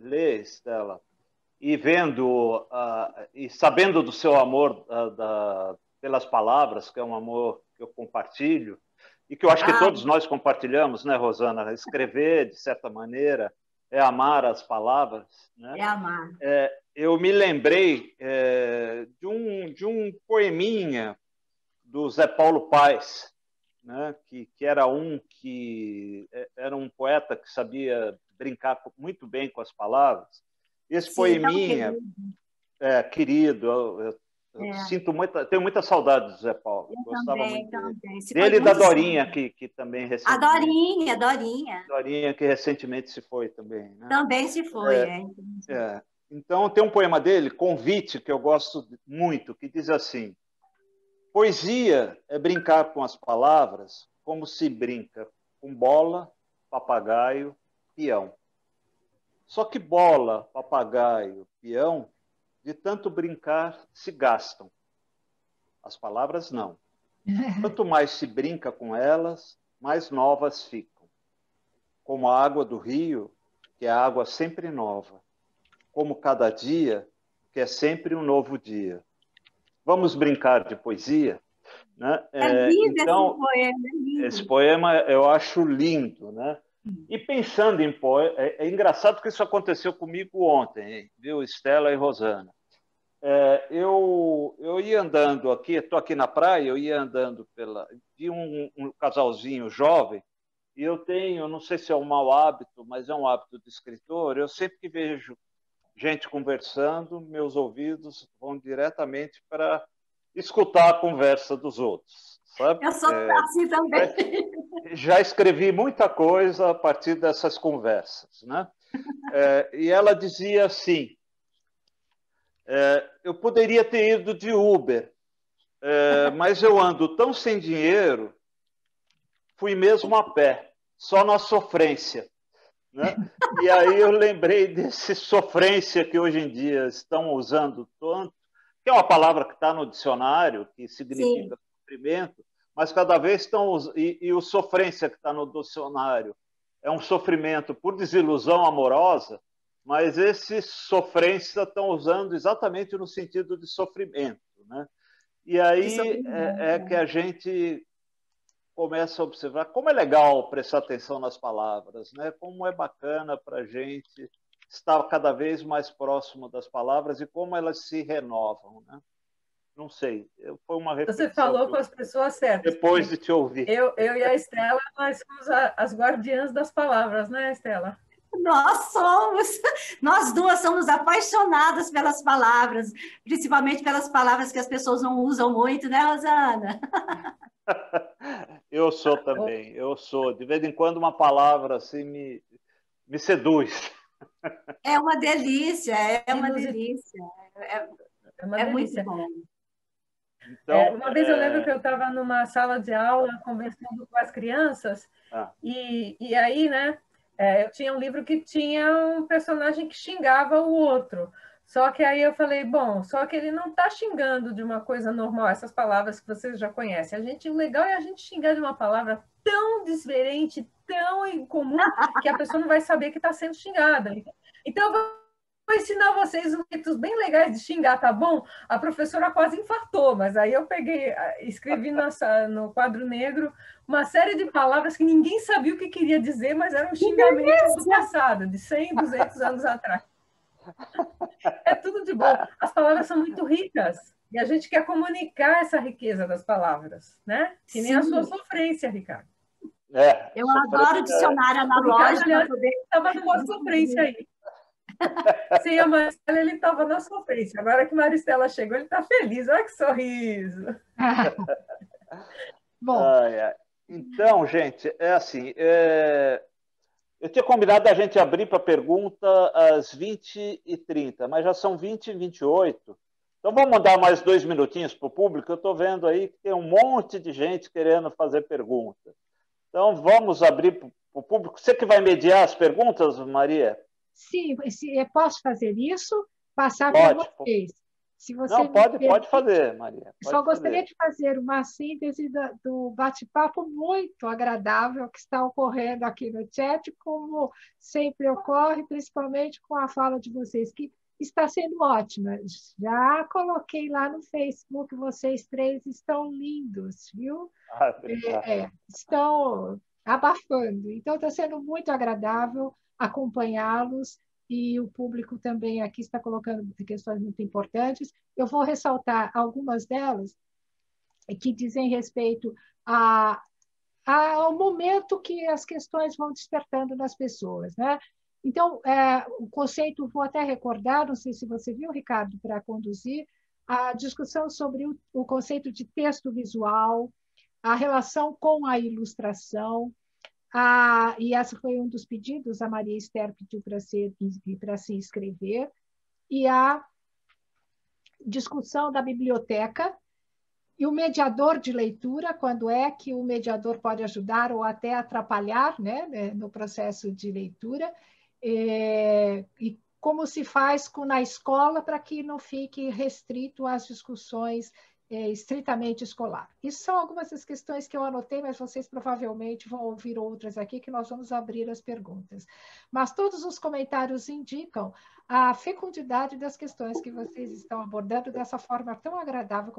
Speaker 2: ler, Estela, e vendo e sabendo do seu amor pelas palavras, que é um amor que eu compartilho, e que eu acho que todos nós compartilhamos, né, Rosana? Escrever, de certa maneira, é amar as palavras, né?
Speaker 3: É amar.
Speaker 2: Eu me lembrei de um poeminha do Zé Paulo Paes, né? que era um poeta que sabia brincar muito bem com as palavras. Esse poeminha, querido, eu tenho muita saudade do Zé Paulo.
Speaker 3: Eu
Speaker 2: gostava
Speaker 3: também,
Speaker 2: muito
Speaker 3: também.
Speaker 2: dele e da Dorinha, que também recentemente...
Speaker 3: A Dorinha.
Speaker 2: Dorinha, que recentemente se foi também. Né?
Speaker 3: Também se foi,
Speaker 2: Então, tem um poema dele, Convite, que eu gosto muito, que diz assim: poesia é brincar com as palavras como se brinca com bola, papagaio, peão. Só que bola, papagaio, peão, de tanto brincar, se gastam. As palavras não. Quanto mais se brinca com elas, mais novas ficam. Como a água do rio, que é água sempre nova. Como cada dia, que é sempre um novo dia. Vamos brincar de poesia? Né?
Speaker 3: Então, esse poema.
Speaker 2: Esse poema eu acho lindo, né? E pensando em poema, é engraçado que isso aconteceu comigo ontem, viu, Estela e Rosana? Eu ia andando aqui, estou aqui na praia, eu ia andando vi um casalzinho jovem, e eu não sei se é um mau hábito, mas é um hábito de escritor, eu sempre que vejo gente conversando, meus ouvidos vão diretamente para escutar a conversa dos outros, sabe?
Speaker 3: Eu sou assim também.
Speaker 2: Já escrevi muita coisa a partir dessas conversas, né? E ela dizia assim, eu poderia ter ido de Uber, mas eu ando tão sem dinheiro, fui mesmo a pé, só na sofrência. Né? E aí eu lembrei desse sofrência que hoje em dia estão usando tanto, que é uma palavra que está no dicionário, que significa
Speaker 3: Sim.
Speaker 2: sofrimento, mas cada vez estão... E o sofrência que está no dicionário é um sofrimento por desilusão amorosa, mas esse sofrência estão usando exatamente no sentido de sofrimento. Né? E aí é que a gente começa a observar como é legal prestar atenção nas palavras, né? Como é bacana para a gente estar cada vez mais próximo das palavras e como elas se renovam. Né? Não sei, foi uma reflexão.
Speaker 4: Você falou com as pessoas certas.
Speaker 2: Depois de te ouvir.
Speaker 4: Eu e a Estela, nós somos as guardiãs das palavras, né, Estela?
Speaker 3: Nós duas somos apaixonadas pelas palavras, principalmente pelas palavras que as pessoas não usam muito, né, Rosana?
Speaker 2: Eu sou também, eu sou. De vez em quando uma palavra assim me seduz.
Speaker 3: É uma delícia, é uma delícia.
Speaker 4: É uma delícia.
Speaker 3: Muito bom.
Speaker 2: Então,
Speaker 4: uma vez eu lembro que eu estava numa sala de aula conversando com as crianças e aí, né, eu tinha um livro que tinha um personagem que xingava o outro. Só que aí eu falei, bom, só que ele não está xingando de uma coisa normal, essas palavras que vocês já conhecem. O legal é a gente xingar de uma palavra tão diferente, tão incomum, que a pessoa não vai saber que está sendo xingada. Então, eu vou ensinar vocês uns jeitos bem legais de xingar, tá bom? A professora quase infartou, mas aí eu peguei, escrevi no quadro negro uma série de palavras que ninguém sabia o que queria dizer, mas eram xingamentos do passado, de 100, 200 anos atrás. É tudo de bom. As palavras são muito ricas e a gente quer comunicar essa riqueza das palavras, né? Que nem a sua sofrência, Ricardo.
Speaker 3: Eu adoro o dicionário analógico.
Speaker 4: Estava numa sofrência aí. Sem a Maristela, ele estava na sofrência. Agora que a Maristela chegou, ele está feliz. Olha que sorriso.
Speaker 1: Bom.
Speaker 2: Então, gente, é assim... Eu tinha combinado a gente abrir para pergunta às 20h30, mas já são 20h28. Então, vamos mandar mais 2 minutinhos para o público. Eu estou vendo aí que tem um monte de gente querendo fazer pergunta. Então, vamos abrir para o público. Você que vai mediar as perguntas, Maria?
Speaker 1: Sim, eu posso fazer isso, passar para vocês. Se você
Speaker 2: não, pode fazer, Maria.
Speaker 1: Só gostaria de fazer uma síntese do bate-papo muito agradável que está ocorrendo aqui no chat, como sempre ocorre, principalmente com a fala de vocês, que está sendo ótima. Já coloquei lá no Facebook, vocês três estão lindos, viu? Estão abafando. Então, está sendo muito agradável acompanhá-los. E o público também aqui está colocando questões muito importantes. Eu vou ressaltar algumas delas que dizem respeito ao momento que as questões vão despertando nas pessoas. Né? Então, o conceito, vou até recordar, não sei se você viu, Ricardo, para conduzir, a discussão sobre o conceito de texto visual, a relação com a ilustração, e esse foi um dos pedidos, a Maria Esther pediu para se inscrever, e a discussão da biblioteca e o mediador de leitura, quando é que o mediador pode ajudar ou até atrapalhar, né, no processo de leitura, e como se faz na escola para que não fique restrito às discussões estritamente escolar. Isso são algumas das questões que eu anotei, mas vocês provavelmente vão ouvir outras aqui, que nós vamos abrir as perguntas. Mas todos os comentários indicam a fecundidade das questões que vocês estão abordando dessa forma tão agradável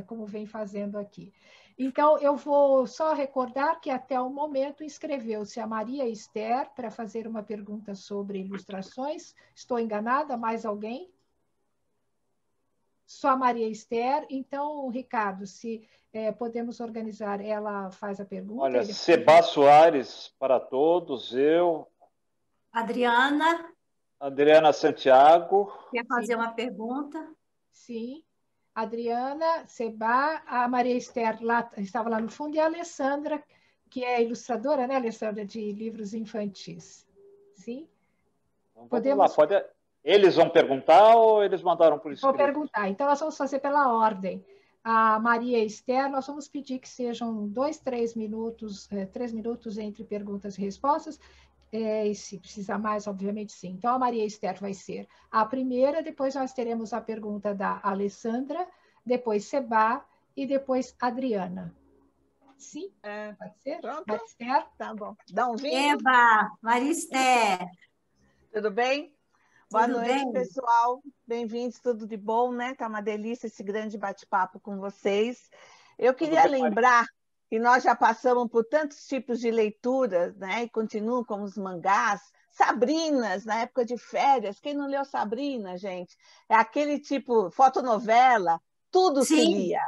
Speaker 1: como vem fazendo aqui. Então, eu vou só recordar que até o momento inscreveu-se a Maria Esther para fazer uma pergunta sobre ilustrações. Estou enganada? Mais alguém? Só a Maria Esther. Então, Ricardo, se podemos organizar, ela faz a pergunta.
Speaker 2: Olha, Seba Soares para todos, eu.
Speaker 3: Adriana
Speaker 2: Santiago.
Speaker 3: Quer fazer uma pergunta?
Speaker 1: Sim. Adriana, Seba, a Maria Esther estava lá no fundo, e a Alessandra, que é ilustradora, né, Alessandra, de livros infantis. Sim?
Speaker 2: Então, vamos lá, eles vão perguntar ou eles mandaram por escrito?
Speaker 1: Vou perguntar. Então, nós vamos fazer pela ordem. A Maria Esther, nós vamos pedir que sejam 2, 3 minutos, 3 minutos entre perguntas e respostas. E se precisar mais, obviamente, sim. Então, a Maria Esther vai ser a primeira, depois nós teremos a pergunta da Alessandra, depois Seba e depois Adriana. Sim? Pode ser?
Speaker 6: Pronto?
Speaker 1: Maria Esther?
Speaker 6: Tá bom. Dá um vinho?
Speaker 3: Eba, Maria Esther.
Speaker 6: Tudo bem? Boa
Speaker 3: Tudo
Speaker 6: noite,
Speaker 3: bem?
Speaker 6: pessoal. Bem-vindos, tudo de bom, né? Tá uma delícia esse grande bate-papo com vocês. Eu queria lembrar que nós já passamos por tantos tipos de leituras, né? E continuam como os mangás, Sabrinas, na época de férias. Quem não leu Sabrina, gente? É aquele tipo fotonovela, tudo se lia,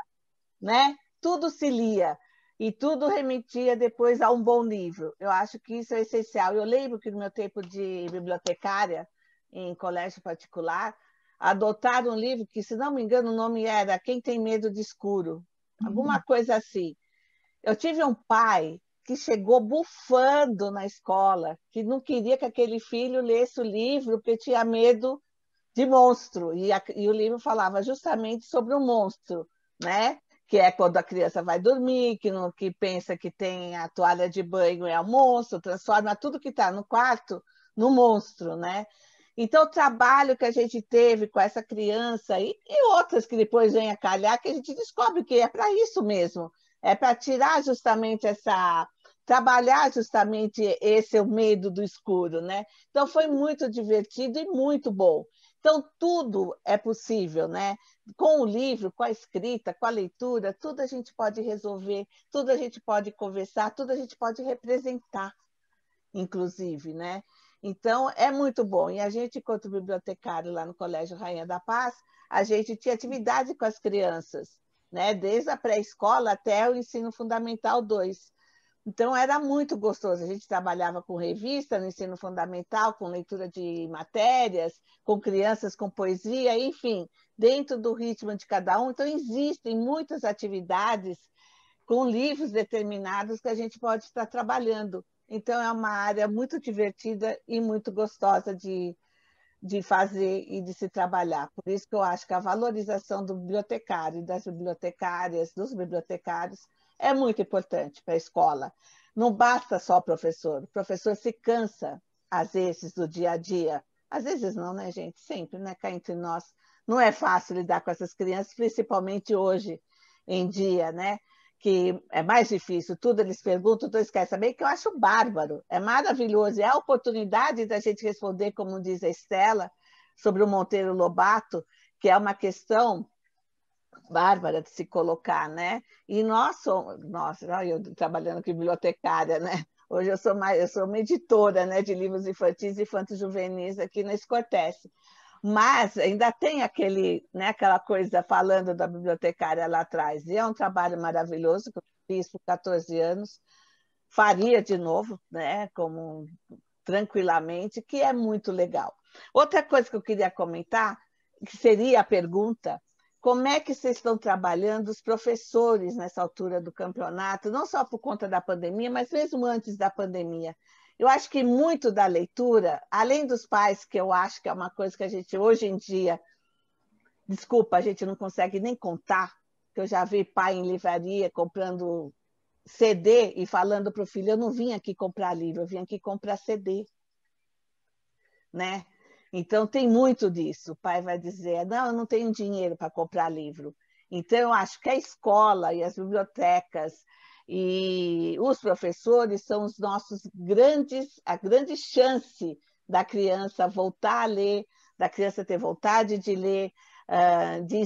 Speaker 6: né? Tudo se lia. E tudo remetia depois a um bom livro. Eu acho que isso é essencial. Eu lembro que no meu tempo de bibliotecária, em colégio particular, adotaram um livro que, se não me engano, o nome era Quem Tem Medo de Escuro, alguma coisa assim. Eu tive um pai que chegou bufando na escola, que não queria que aquele filho lesse o livro porque tinha medo de monstro. E o livro falava justamente sobre o monstro, né? Que é quando a criança vai dormir, que pensa que tem a toalha de banho é o monstro, transforma tudo que está no quarto no monstro, né? Então, o trabalho que a gente teve com essa criança e outras que depois vêm a calhar, que a gente descobre que é para isso mesmo, é para tirar justamente trabalhar justamente esse o medo do escuro, né? Então, foi muito divertido e muito bom. Então, tudo é possível, né? Com o livro, com a escrita, com a leitura, tudo a gente pode resolver, tudo a gente pode conversar, tudo a gente pode representar, inclusive, né? Então, é muito bom. E a gente, enquanto bibliotecário lá no Colégio Rainha da Paz, a gente tinha atividade com as crianças, né? Desde a pré-escola até o ensino fundamental 2. Então, era muito gostoso. A gente trabalhava com revista no ensino fundamental, com leitura de matérias, com crianças com poesia, enfim, dentro do ritmo de cada um. Então, existem muitas atividades com livros determinados que a gente pode estar trabalhando. Então, é uma área muito divertida e muito gostosa de fazer e de se trabalhar. Por isso que eu acho que a valorização do bibliotecário, das bibliotecárias, dos bibliotecários, é muito importante para a escola. Não basta só o professor se cansa, às vezes, do dia a dia. Às vezes não, né, gente? Sempre, né? Cá entre nós. Não é fácil lidar com essas crianças, principalmente hoje em dia, né? Que é mais difícil, tudo eles perguntam, tudo eles querem saber, que eu acho bárbaro, é maravilhoso, é a oportunidade da gente responder, como diz a Estela, sobre o Monteiro Lobato, que é uma questão bárbara de se colocar, né? E nós somos, nossa, eu trabalhando aqui bibliotecária, né? Hoje eu sou uma editora, né, de livros infantis e infanto-juvenis aqui na Escortece. Mas ainda tem aquela coisa falando da bibliotecária lá atrás. E é um trabalho maravilhoso que eu fiz por 14 anos. Faria de novo, né, como tranquilamente, que é muito legal. Outra coisa que eu queria comentar, que seria a pergunta: como é que vocês estão trabalhando os professores nessa altura do campeonato, não só por conta da pandemia, mas mesmo antes da pandemia? Eu acho que muito da leitura, além dos pais, que eu acho que é uma coisa que a gente hoje em dia, desculpa, a gente não consegue nem contar, que eu já vi pai em livraria comprando CD e falando para o filho: eu não vim aqui comprar livro, eu vim aqui comprar CD, né? Então, tem muito disso. O pai vai dizer: não, eu não tenho dinheiro para comprar livro. Então, eu acho que a escola e as bibliotecas e os professores são a grande chance da criança voltar a ler, da criança ter vontade de ler, de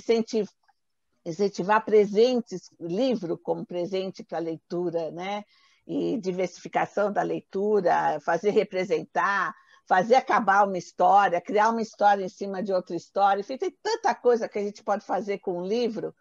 Speaker 6: incentivar presentes, livro como presente para a leitura, né? E diversificação da leitura, fazer representar, fazer acabar uma história, criar uma história em cima de outra história. Enfim, tem tanta coisa que a gente pode fazer com um livro,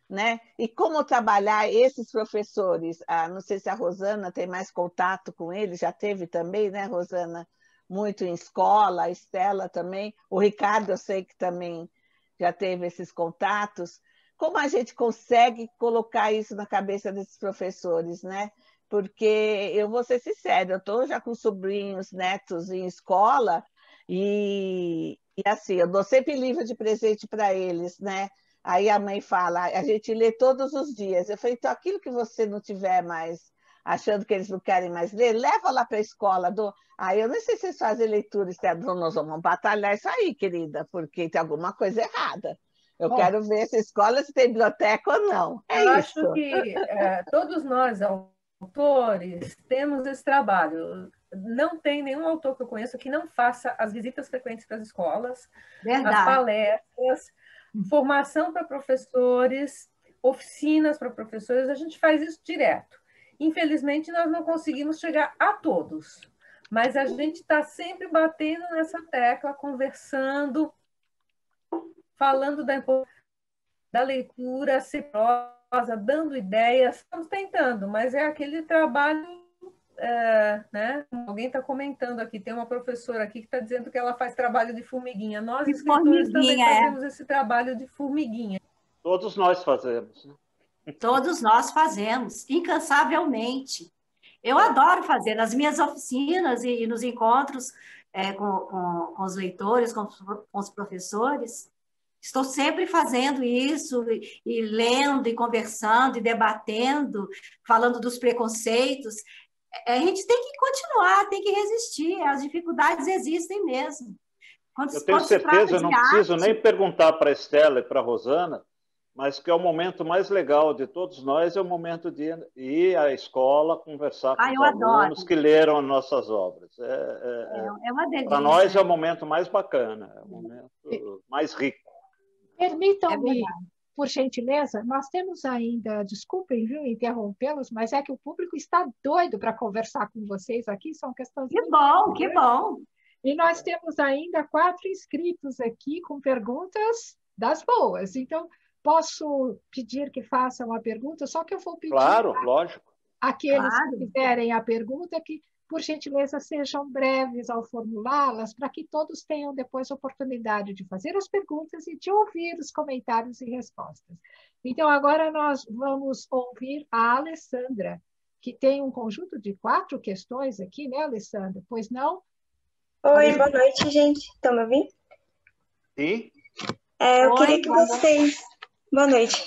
Speaker 6: né? E como trabalhar esses professores? Não sei se a Rosana tem mais contato com eles, já teve também, né, Rosana? Muito em escola, a Estela também, o Ricardo eu sei que também já teve esses contatos. Como a gente consegue colocar isso na cabeça desses professores, né? Porque eu vou ser sincera, eu estou já com sobrinhos, netos em escola, E assim, eu dou sempre livro de presente para eles, né? Aí a mãe fala, a gente lê todos os dias. Eu falei, então aquilo que você não tiver mais, achando que eles não querem mais ler, leva lá para a escola. Aí eu não sei se vocês fazem leitura, nós vamos batalhar isso aí, querida, porque tem alguma coisa errada. Eu quero ver se a escola se tem biblioteca ou não.
Speaker 4: Eu
Speaker 6: isso.
Speaker 4: acho que todos nós, autores, temos esse trabalho. Não tem nenhum autor que eu conheça que não faça as visitas frequentes para as escolas,
Speaker 3: Verdade.
Speaker 4: as palestras, formação para professores, oficinas para professores. A gente faz isso direto. Infelizmente, nós não conseguimos chegar a todos, mas a gente está sempre batendo nessa tecla, conversando, falando da leitura, ser prosa, dando ideias. Estamos tentando, mas é aquele trabalho, né? Alguém está comentando aqui, tem uma professora aqui que está dizendo que ela faz trabalho de formiguinha. Nós, escritores, também fazemos esse trabalho de formiguinha.
Speaker 2: Todos nós fazemos.
Speaker 3: Todos nós fazemos, incansavelmente. Eu adoro fazer nas minhas oficinas e nos encontros com os leitores, com os professores. Estou sempre fazendo isso, e lendo, e conversando, e debatendo, falando dos preconceitos. A gente tem que continuar, tem que resistir. As dificuldades existem mesmo.
Speaker 2: Eu tenho certeza, eu não preciso nem perguntar para a Estela e para a Rosana, mas que é o momento mais legal de todos nós, é o momento de ir à escola, conversar com os alunos que leram nossas obras.
Speaker 3: É uma delícia.
Speaker 2: Para nós é o momento mais bacana, é o momento mais rico.
Speaker 1: Permitam-me, por gentileza, nós temos ainda, desculpem, viu, interrompê-los, mas é que o público está doido para conversar com vocês aqui, são questões...
Speaker 3: Que bom, que bom!
Speaker 1: E nós temos ainda 4 inscritos aqui com perguntas das boas, então posso pedir que façam a pergunta, só que eu vou pedir...
Speaker 2: Claro, lógico.
Speaker 1: Aqueles que fizerem a pergunta, que, por gentileza, sejam breves ao formulá-las, para que todos tenham depois oportunidade de fazer as perguntas e de ouvir os comentários e respostas. Então, agora nós vamos ouvir a Alessandra, que tem um conjunto de 4 questões aqui, né, Alessandra? Pois não?
Speaker 7: Oi, boa noite, gente. Estão me ouvindo?
Speaker 2: Sim.
Speaker 7: Eu queria que vocês... Boa noite.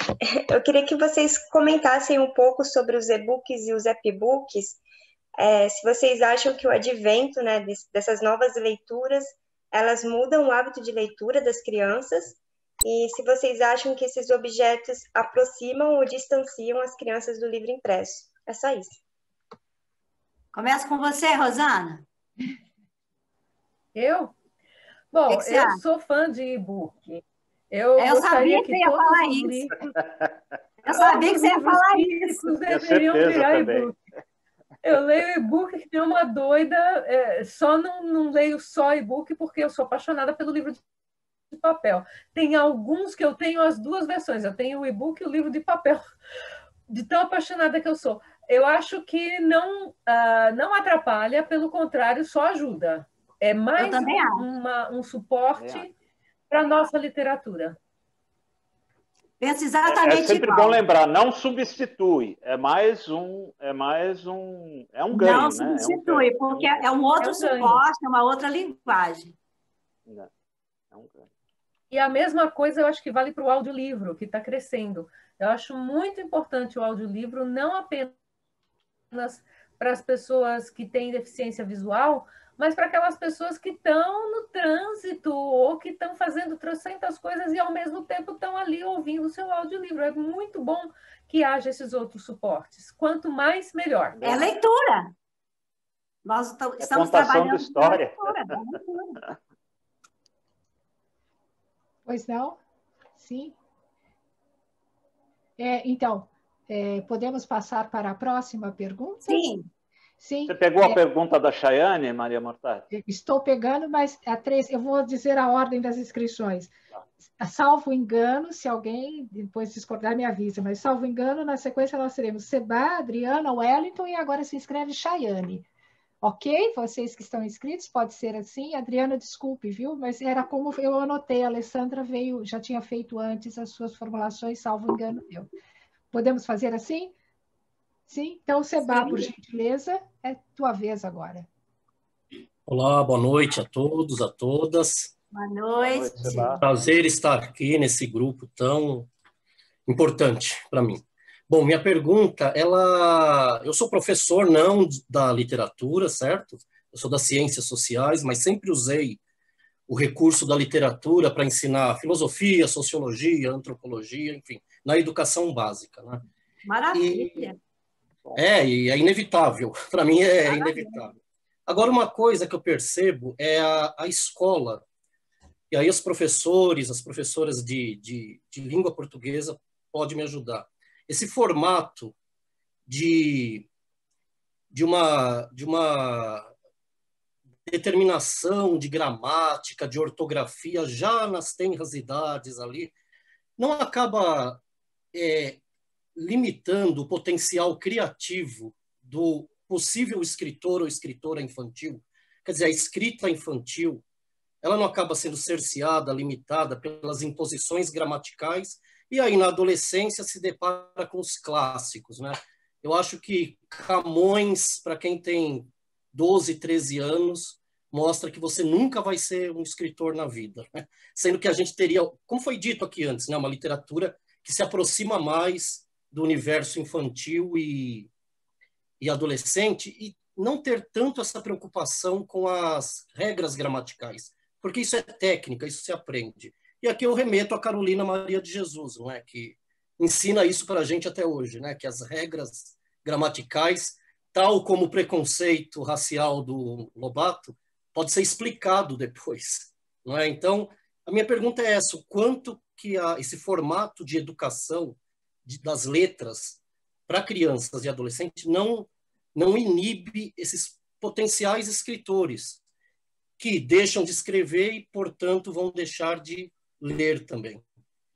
Speaker 7: Eu queria que vocês comentassem um pouco sobre os e-books e os app-books, se vocês acham que o advento, né, dessas novas leituras, elas mudam o hábito de leitura das crianças, e se vocês acham que esses objetos aproximam ou distanciam as crianças do livro impresso. É só isso.
Speaker 3: Começa com você, Rosana.
Speaker 4: Eu? Bom, eu sou fã de e-book. Eu
Speaker 3: sabia que você ia falar isso. Eu sabia que você ia falar isso.
Speaker 4: Deveriam virar e-book. Eu leio e-book que tem uma doida, só não leio só e-book porque eu sou apaixonada pelo livro de papel. Tem alguns que eu tenho as 2 versões, eu tenho o e-book e o livro de papel, de tão apaixonada que eu sou. Eu acho que não atrapalha, pelo contrário, só ajuda. É mais um suporte para a nossa literatura.
Speaker 3: Penso exatamente igual.
Speaker 2: É sempre bom lembrar, não substitui, é um ganho.
Speaker 3: Não substitui, porque é um outro suporte, é uma outra linguagem.
Speaker 2: É um ganho.
Speaker 4: E a mesma coisa eu acho que vale para o audiolivro, que está crescendo. Eu acho muito importante o audiolivro, não apenas para as pessoas que têm deficiência visual, mas para aquelas pessoas que estão no trânsito ou que estão fazendo trocentas coisas e, ao mesmo tempo, estão ali ouvindo o seu audiolivro. É muito bom que haja esses outros suportes. Quanto mais, melhor.
Speaker 3: É leitura. Nós estamos trabalhando
Speaker 2: de história.
Speaker 3: Leitura.
Speaker 1: Pois não? Sim. Então, podemos passar para a próxima pergunta?
Speaker 3: Sim.
Speaker 1: Sim.
Speaker 2: Você pegou a pergunta da Chayane, Maria Mortati?
Speaker 1: Estou pegando, mas eu vou dizer a ordem das inscrições. Salvo engano, se alguém depois discordar, me avisa, mas salvo engano, na sequência nós teremos Seba, Adriana, Wellington e agora se inscreve Chayane. Ok? Vocês que estão inscritos, pode ser assim. Adriana, desculpe, viu? Mas era como eu anotei, a Alessandra já tinha feito antes as suas formulações, salvo engano meu. Podemos fazer assim? Sim? Então, Seba, por gentileza, é tua vez agora.
Speaker 8: Olá, boa noite a todos, a todas.
Speaker 3: Boa noite.
Speaker 8: Prazer estar aqui nesse grupo tão importante para mim. Bom, minha pergunta, eu sou professor não da literatura, certo? Eu sou das ciências sociais, mas sempre usei o recurso da literatura para ensinar filosofia, sociologia, antropologia, enfim, na educação básica, né?
Speaker 3: Maravilha.
Speaker 8: E é inevitável, para mim é inevitável. Agora, uma coisa que eu percebo é a escola, e aí os professores, as professoras de língua portuguesa podem me ajudar. Esse formato de uma determinação de gramática, de ortografia, já nas tenras idades ali, não acaba limitando o potencial criativo do possível escritor ou escritora infantil? Quer dizer, a escrita infantil, ela não acaba sendo cerceada, limitada pelas imposições gramaticais, e aí na adolescência se depara com os clássicos, né? Eu acho que Camões, para quem tem 12, 13 anos, mostra que você nunca vai ser um escritor na vida, né? Sendo que a gente teria, como foi dito aqui antes, né, uma literatura que se aproxima mais do universo infantil e adolescente, e não ter tanto essa preocupação com as regras gramaticais, porque isso é técnica, isso se aprende. E aqui eu remeto a Carolina Maria de Jesus, não é, que ensina isso para a gente até hoje, né, que as regras gramaticais, tal como o preconceito racial do Lobato, pode ser explicado depois, não é? Então, a minha pergunta é essa: o quanto que esse formato de educação das letras para crianças e adolescentes não inibe esses potenciais escritores que deixam de escrever e, portanto, vão deixar de ler também.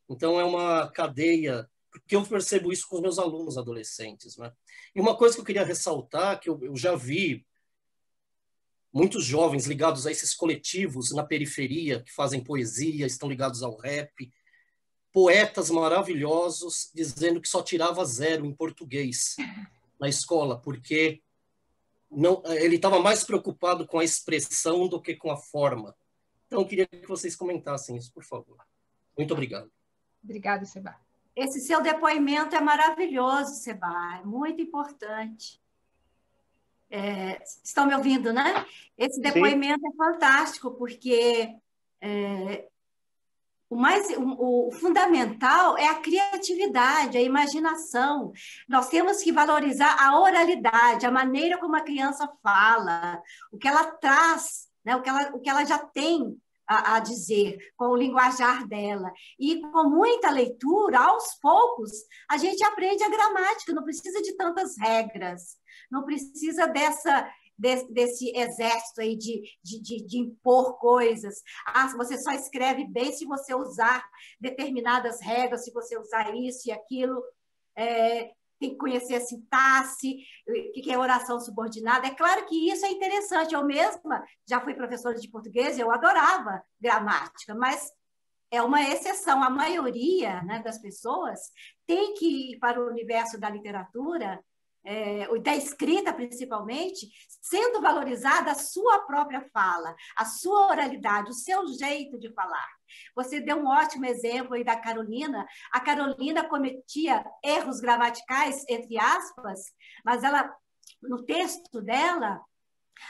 Speaker 8: Então, é uma cadeia, porque eu percebo isso com os meus alunos adolescentes, né? E uma coisa que eu queria ressaltar, que eu já vi muitos jovens ligados a esses coletivos na periferia, que fazem poesia, estão ligados ao rap, poetas maravilhosos dizendo que só tirava 0 em português na escola, porque ele estava mais preocupado com a expressão do que com a forma. Então, eu queria que vocês comentassem isso, por favor. Muito obrigado.
Speaker 1: Obrigada, Seba.
Speaker 3: Esse seu depoimento é maravilhoso, Seba, é muito importante. Estão me ouvindo, né? Esse depoimento Sim. É fantástico, porque o fundamental é a criatividade, a imaginação. Nós temos que valorizar a oralidade, a maneira como a criança fala, o que ela traz, né? o que ela já tem a dizer, com o linguajar dela. E com muita leitura, aos poucos, a gente aprende a gramática, não precisa de tantas regras, não precisa desse exército aí de impor coisas. Você só escreve bem se você usar determinadas regras, se você usar isso e aquilo. Tem que conhecer a sintaxe, o que é oração subordinada. É claro que isso é interessante. Eu mesma já fui professora de português, eu adorava gramática, mas é uma exceção. A maioria, né, das pessoas tem que ir para o universo da literatura, da escrita principalmente, sendo valorizada a sua própria fala, a sua oralidade, o seu jeito de falar. Você deu um ótimo exemplo aí da Carolina. A Carolina cometia erros gramaticais, entre aspas, mas ela, no texto dela,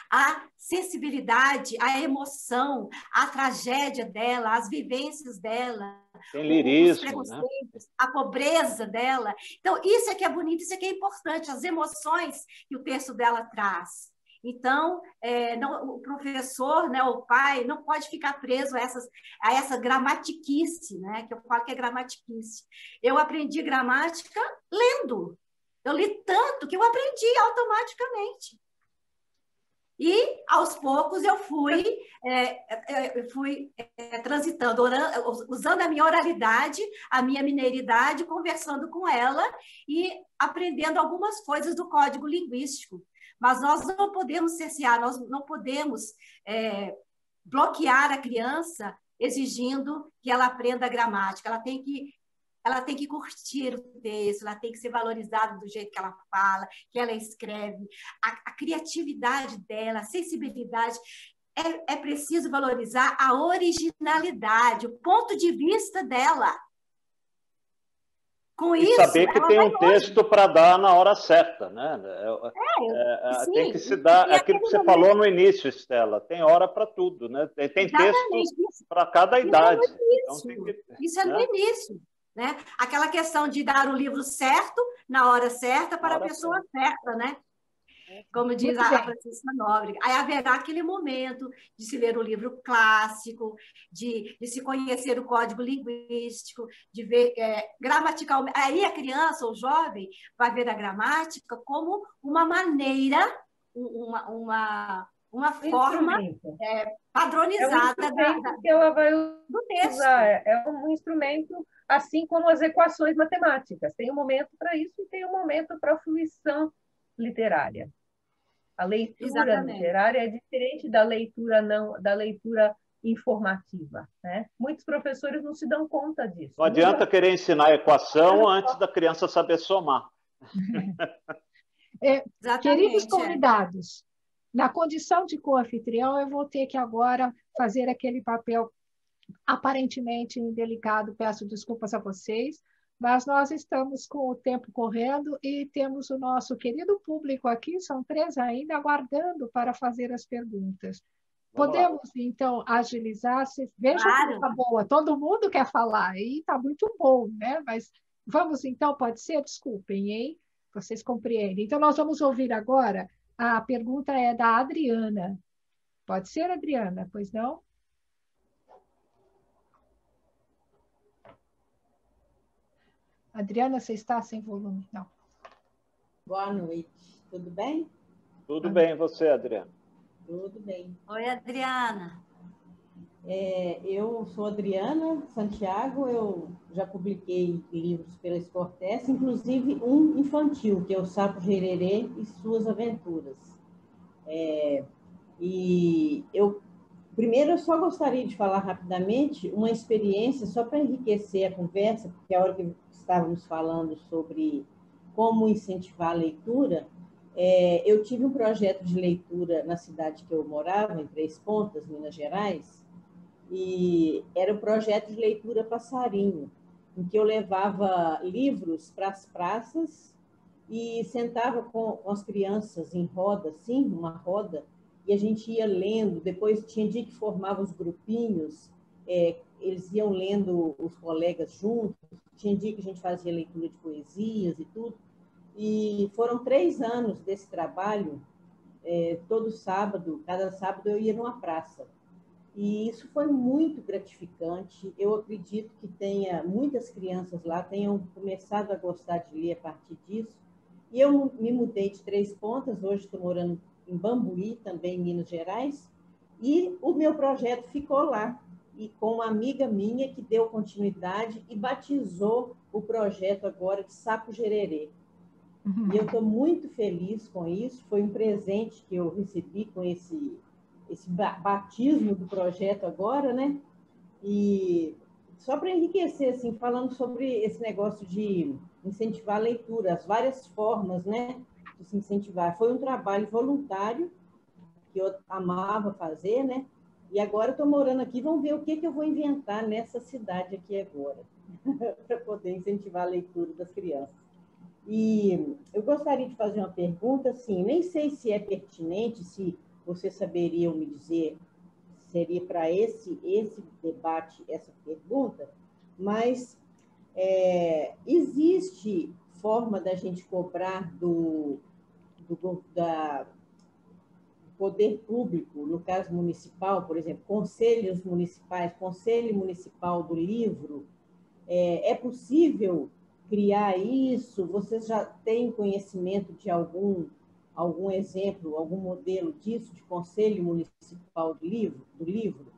Speaker 3: a sensibilidade, a emoção, a tragédia dela, as vivências dela,
Speaker 2: tem lirismo,
Speaker 3: os preconceitos, né? A pobreza dela. Então, isso é que é bonito, isso é que é importante, as emoções que o texto dela traz. Então, o professor, né, o pai, não pode ficar preso a essa gramatiquice, né, que eu falo que é gramatiquice. Eu aprendi gramática lendo. Eu li tanto que eu aprendi automaticamente. E, aos poucos, eu fui transitando, usando a minha oralidade, a minha mineiridade, conversando com ela e aprendendo algumas coisas do código linguístico. Mas nós não podemos cercear, nós não podemos bloquear a criança exigindo que ela aprenda a gramática. Ela tem que curtir o texto, ela tem que ser valorizada do jeito que ela fala, que ela escreve, a criatividade dela, a sensibilidade. é preciso valorizar a originalidade, o ponto de vista dela. Com
Speaker 2: e
Speaker 3: isso,
Speaker 2: saber que tem um texto para dar na hora certa, né? Tem que se dar aquilo que você falou no início, Estela. Tem hora para tudo, né? Tem texto para cada idade.
Speaker 3: Isso é no início, né? Aquela questão de dar o livro certo na hora certa para a pessoa certa, né? Como diz a Francisca Nóbrega. Aí haverá aquele momento de se ler o livro clássico, de se conhecer o código linguístico, de ver gramaticalmente. Aí a criança ou jovem vai ver a gramática como uma maneira, uma forma padronizada
Speaker 4: que ela vai
Speaker 3: do texto.
Speaker 4: Usar. É um instrumento, assim como as equações matemáticas. Tem um momento para isso e tem um momento para a fruição literária. A leitura literária é diferente da leitura informativa, né? Muitos professores não se dão conta disso.
Speaker 2: Não adianta querer ensinar a equação antes da criança saber somar.
Speaker 1: Queridos convidados, na condição de co-anfitrião, eu vou ter que agora fazer aquele papel aparentemente indelicado. Peço desculpas a vocês, mas nós estamos com o tempo correndo e temos o nosso querido público aqui, são 3 ainda, aguardando para fazer as perguntas. Podemos, então, agilizar? Vejam que está boa, todo mundo quer falar, e está muito bom, né? Mas vamos, então, pode ser? Desculpem, hein? Vocês compreendem. Então, nós vamos ouvir agora, a pergunta é da Adriana. Pode ser, Adriana? Pois não? Adriana, você está sem volume? Não.
Speaker 9: Boa noite. Tudo bem?
Speaker 2: Tudo bem, e você, Adriana?
Speaker 9: Tudo bem.
Speaker 3: Oi, Adriana.
Speaker 9: Eu sou Adriana Santiago, eu já publiquei livros pela Escortece, inclusive um infantil, que é o Sapo Gererê e Suas Aventuras. Primeiro, eu só gostaria de falar rapidamente uma experiência, só para enriquecer a conversa, porque a hora que estávamos falando sobre como incentivar a leitura, eu tive um projeto de leitura na cidade que eu morava, em Três Pontas, Minas Gerais, e era um projeto de leitura passarinho, em que eu levava livros para as praças e sentava com as crianças em roda, assim, uma roda, e a gente ia lendo. Depois tinha dia que formava os grupinhos, eles iam lendo os colegas juntos, tinha dia que a gente fazia leitura de poesias e tudo, e foram 3 anos desse trabalho. Todo sábado, cada sábado eu ia numa praça, e isso foi muito gratificante. Eu acredito que muitas crianças lá tenham começado a gostar de ler a partir disso, e eu me mudei de Três Pontas, hoje estou morando em Bambuí, também em Minas Gerais, e o meu projeto ficou lá, e com uma amiga minha que deu continuidade e batizou o projeto agora de Sapo Gererê. E eu estou muito feliz com isso, foi um presente que eu recebi com esse batismo do projeto agora, né? E só para enriquecer, assim, falando sobre esse negócio de incentivar a leitura, as várias formas, né, de se incentivar. Foi um trabalho voluntário que eu amava fazer, né? E agora eu estou morando aqui, vamos ver o que eu vou inventar nessa cidade aqui agora, para poder incentivar a leitura das crianças. E eu gostaria de fazer uma pergunta, assim, nem sei se é pertinente, se vocês saberiam me dizer, seria para esse debate, essa pergunta, mas existe forma da gente cobrar do poder público, no caso municipal, por exemplo, conselhos municipais, Conselho Municipal do Livro, é possível criar isso? Vocês já têm conhecimento de algum exemplo, algum modelo disso, de Conselho Municipal do Livro?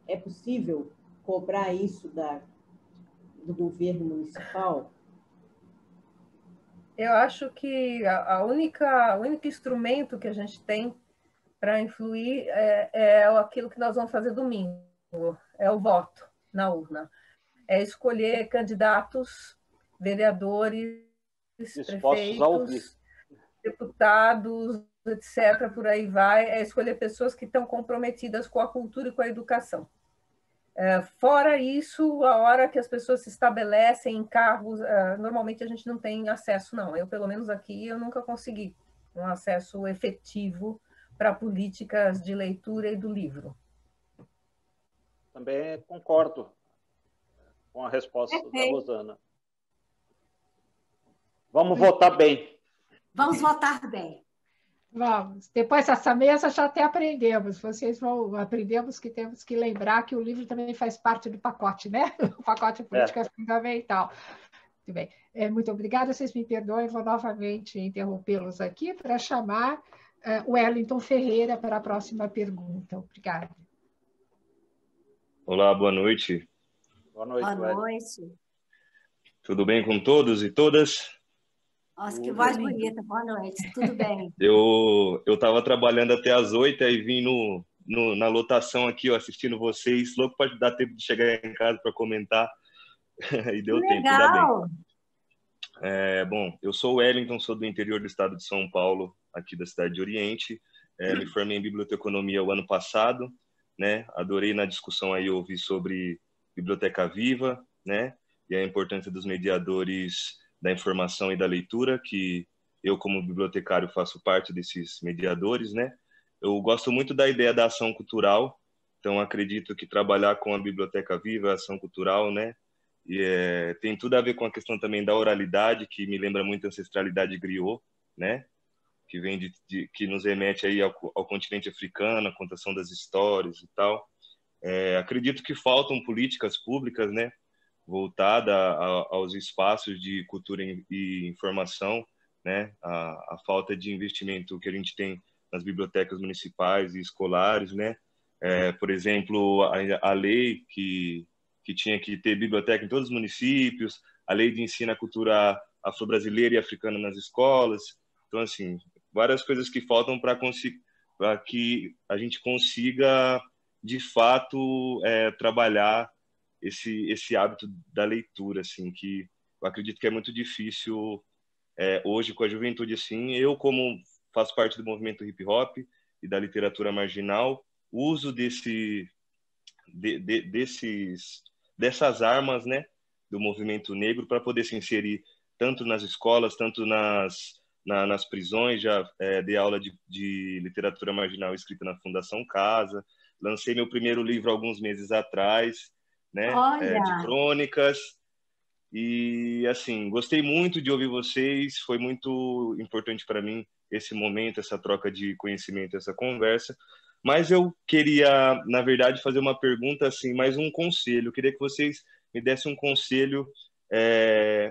Speaker 9: É possível cobrar isso do governo municipal?
Speaker 4: Eu acho que o único instrumento que a gente tem para influir é aquilo que nós vamos fazer domingo, é o voto na urna. É escolher candidatos, vereadores, prefeitos, deputados, etc., por aí vai, é escolher pessoas que estão comprometidas com a cultura e com a educação. Fora isso, a hora que as pessoas se estabelecem em cargos, normalmente a gente não tem acesso, não. Eu, pelo menos aqui, eu nunca consegui um acesso efetivo para políticas de leitura e do livro.
Speaker 2: Também concordo com a resposta da Rosana. Vamos votar bem.
Speaker 3: Vamos votar bem.
Speaker 1: Vamos. Depois dessa mesa já até aprendemos. Aprendemos que temos que lembrar que o livro também faz parte do pacote, né? O pacote político é fundamental. Muito bem. Muito obrigada. Vocês me perdoem, vou novamente interrompê-los aqui para chamar o Wellington Ferreira para a próxima pergunta. Obrigada.
Speaker 10: Olá, boa noite.
Speaker 2: Boa noite.
Speaker 3: Boa noite.
Speaker 10: Tudo bem com todos e todas?
Speaker 3: Nossa, que voz bonita. Boa noite. Tudo bem?
Speaker 10: Eu estava trabalhando até às 8 e vim na lotação aqui, ó, assistindo vocês. Louco para dar tempo de chegar em casa para comentar. E deu tempo, ainda bem. Bom, eu sou o Wellington, sou do interior do estado de São Paulo, aqui da cidade de Oriente. Me formei em biblioteconomia o ano passado, né? Adorei na discussão aí ouvir sobre Biblioteca Viva, né? E a importância dos mediadores da informação e da leitura, que eu, como bibliotecário, faço parte desses mediadores, né? Eu gosto muito da ideia da ação cultural, então acredito que trabalhar com a Biblioteca Viva, a ação cultural, né? E tem tudo a ver com a questão também da oralidade, que me lembra muito a ancestralidade griot, né? Que vem que nos remete aí ao continente africano, a contação das histórias e tal. Acredito que faltam políticas públicas, né? Voltada aos espaços de cultura e informação, né? A falta de investimento que a gente tem nas bibliotecas municipais e escolares, né? Por exemplo, a lei que tinha que ter biblioteca em todos os municípios, a lei de ensino à cultura afro-brasileira e africana nas escolas. Então, assim, várias coisas que faltam para que a gente consiga, de fato, trabalhar esse hábito da leitura, assim, que eu acredito que é muito difícil hoje com a juventude, assim. Eu, como faço parte do movimento hip hop e da literatura marginal, uso dessas armas, né, do movimento negro para poder se inserir tanto nas escolas, tanto nas prisões. Já dei aula de literatura marginal escrita na Fundação Casa, lancei meu primeiro livro alguns meses atrás, né, de crônicas, e assim, gostei muito de ouvir vocês, foi muito importante para mim esse momento, essa troca de conhecimento, essa conversa. Mas eu queria, na verdade, fazer uma pergunta, assim, mais um conselho. Eu queria que vocês me dessem um conselho.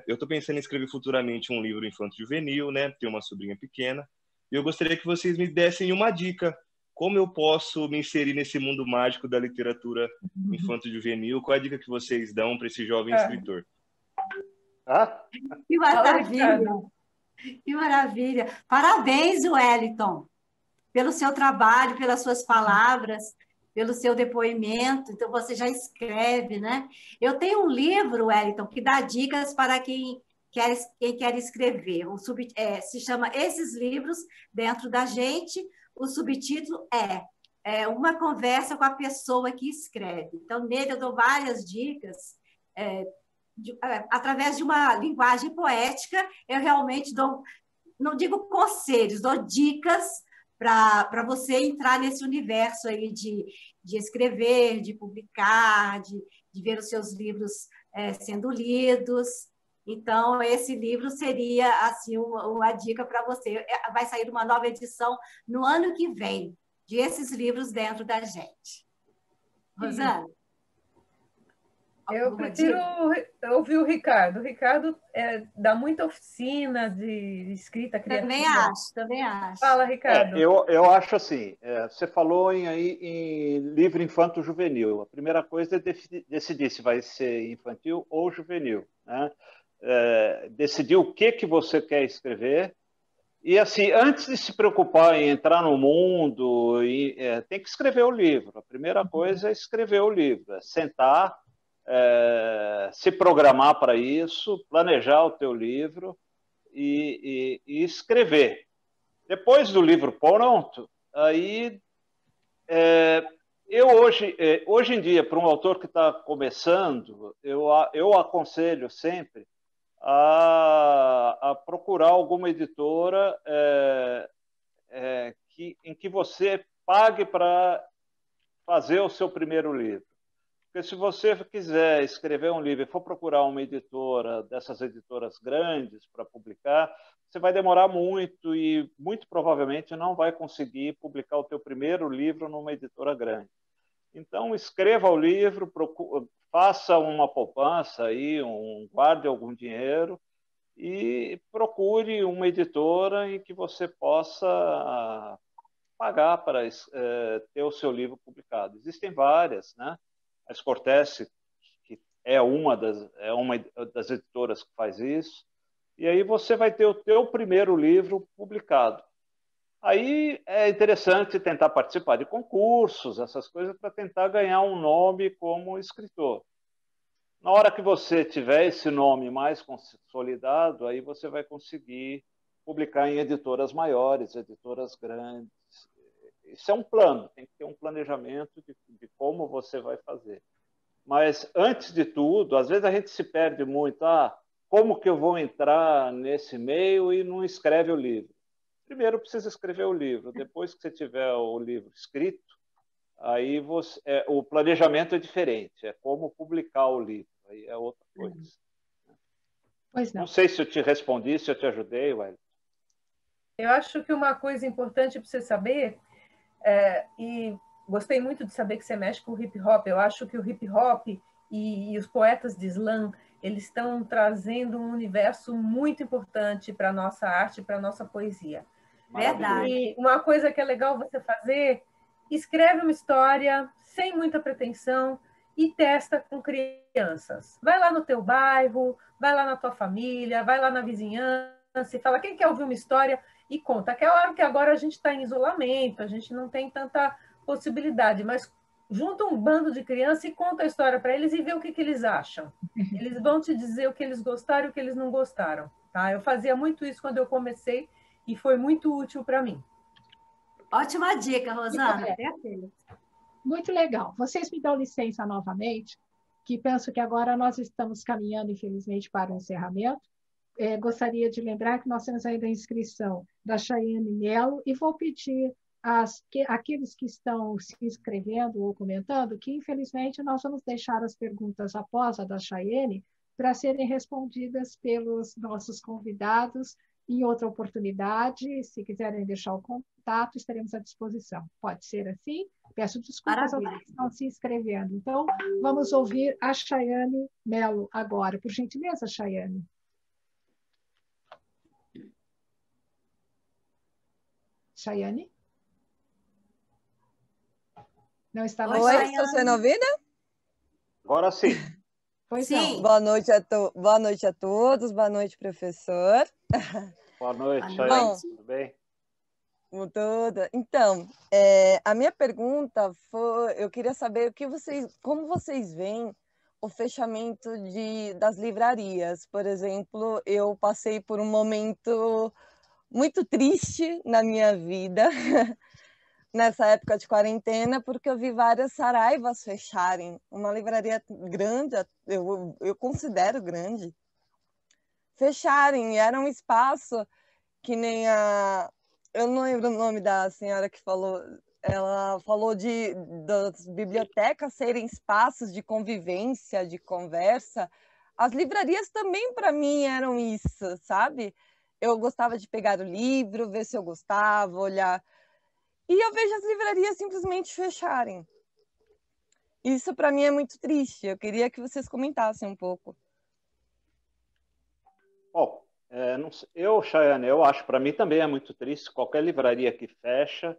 Speaker 10: Eu estou pensando em escrever futuramente um livro infanto-juvenil, né? Tenho uma sobrinha pequena, e eu gostaria que vocês me dessem uma dica. Como eu posso me inserir nesse mundo mágico da literatura infanto-juvenil? Qual é a dica que vocês dão para esse jovem escritor?
Speaker 3: Que maravilha! Que maravilha! Parabéns, Wellington, pelo seu trabalho, pelas suas palavras, pelo seu depoimento. Então, você já escreve, né? Eu tenho um livro, Wellington, que dá dicas para quem quer escrever. Se chama Esses Livros Dentro da Gente. O subtítulo é Uma Conversa com a Pessoa que Escreve. Então, nele eu dou várias dicas. Através de uma linguagem poética, eu realmente dou, não digo conselhos, dou dicas para você entrar nesse universo aí de escrever, de publicar, de ver os seus livros sendo lidos. Então, esse livro seria assim uma dica para você. Vai sair uma nova edição no ano que vem, de Esses Livros Dentro da Gente. Rosana?
Speaker 4: Eu prefiro ouvir o Ricardo. O Ricardo dá muita oficina de escrita criativa.
Speaker 3: Também acho.
Speaker 4: Fala, Ricardo.
Speaker 2: Eu acho assim, você falou em livro infanto-juvenil. A primeira coisa é decidir se vai ser infantil ou juvenil, né? Decidir o que você quer escrever. E, assim, antes de se preocupar em entrar no mundo, tem que escrever o livro. A primeira coisa é escrever o livro, é sentar, se programar para isso, planejar o teu livro e escrever. Depois do livro pronto, aí hoje em dia, para um autor que está começando, eu aconselho sempre a procurar alguma editora em que você pague para fazer o seu primeiro livro. Porque se você quiser escrever um livro e for procurar uma editora, dessas editoras grandes para publicar, você vai demorar muito e muito provavelmente não vai conseguir publicar o teu primeiro livro numa editora grande. Então, escreva o livro, faça uma poupança aí, guarde algum dinheiro e procure uma editora em que você possa pagar para ter o seu livro publicado. Existem várias, né? A Scortese, que é uma das editoras que faz isso, e aí você vai ter o teu primeiro livro publicado. Aí é interessante tentar participar de concursos, essas coisas, para tentar ganhar um nome como escritor. Na hora que você tiver esse nome mais consolidado, aí você vai conseguir publicar em editoras maiores, editoras grandes. Isso é um plano, tem que ter um planejamento de como você vai fazer. Mas, antes de tudo, às vezes a gente se perde muito. Como que eu vou entrar nesse meio e não escreve o livro? Primeiro precisa escrever o livro. Depois que você tiver o livro escrito, aí o planejamento é diferente. É como publicar o livro. Aí é outra coisa.
Speaker 1: Pois não.
Speaker 2: Não sei se eu te respondi, se eu te ajudei, Wellington.
Speaker 4: Eu acho que uma coisa importante para você saber, e gostei muito de saber que você mexe com o hip hop. Eu acho que o hip hop e os poetas de slam, eles estão trazendo um universo muito importante para a nossa arte, para a nossa poesia.
Speaker 3: Verdade.
Speaker 4: E uma coisa que é legal você fazer, escreve uma história sem muita pretensão e testa com crianças. Vai lá no teu bairro, vai lá na tua família, vai lá na vizinhança e fala, quem quer ouvir uma história? E conta. Que é hora que agora a gente está em isolamento, a gente não tem tanta possibilidade, mas junta um bando de crianças e conta a história para eles e vê o que eles acham. Eles vão te dizer o que eles gostaram e o que eles não gostaram. Tá? Eu fazia muito isso quando eu comecei e foi muito útil para mim.
Speaker 3: Ótima dica, Rosana.
Speaker 1: Muito legal. Vocês me dão licença novamente, que penso que agora nós estamos caminhando, infelizmente, para o encerramento. Gostaria de lembrar que nós temos ainda a inscrição da Chayane Melo e vou pedir àqueles que estão se inscrevendo ou comentando que, infelizmente, nós vamos deixar as perguntas após a da Chayane para serem respondidas pelos nossos convidados em outra oportunidade. Se quiserem deixar o contato, estaremos à disposição. Pode ser assim? Peço desculpas aos que estão se inscrevendo. Então, vamos ouvir a Chayane Melo agora. Por gentileza, Chayane. Chayane? Não está mais.
Speaker 11: Oi, estou sendo ouvida?
Speaker 2: Agora sim.
Speaker 1: Pois
Speaker 3: sim.
Speaker 1: não.
Speaker 11: Boa noite a todos, boa noite, professor.
Speaker 2: Boa noite, Chayane. Tudo bem?
Speaker 11: Tudo. Então, a minha pergunta foi, eu queria saber como vocês veem o fechamento das livrarias. Por exemplo, eu passei por um momento muito triste na minha vida, nessa época de quarentena, porque eu vi várias saraivas fecharem. Uma livraria grande, eu considero grande, fecharem. Era um espaço que nem eu não lembro o nome da senhora que falou, ela falou das bibliotecas serem espaços de convivência, de conversa. As livrarias também, para mim, eram isso, sabe? Eu gostava de pegar o livro, ver se eu gostava, olhar. E eu vejo as livrarias simplesmente fecharem. Isso, para mim, é muito triste. Eu queria que vocês comentassem um pouco.
Speaker 2: Bom, Chayane, eu acho, para mim também é muito triste. Qualquer livraria que fecha,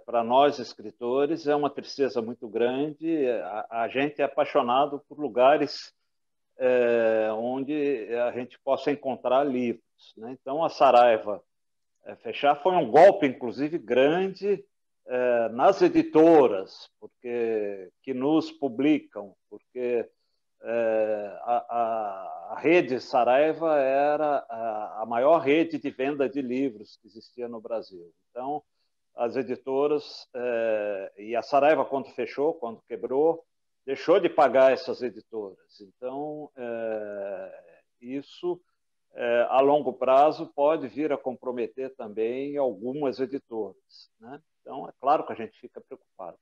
Speaker 2: para nós escritores, é uma tristeza muito grande. A gente é apaixonado por lugares onde a gente possa encontrar livros, né? Então, a Saraiva fechar foi um golpe, inclusive, grande nas editoras, que nos publicam, porque a rede Saraiva era a maior rede de venda de livros que existia no Brasil. Então, as editoras, e a Saraiva, quando fechou, quando quebrou, deixou de pagar essas editoras. Então, isso, a longo prazo, pode vir a comprometer também algumas editoras, né? Então, é claro que a gente fica preocupado.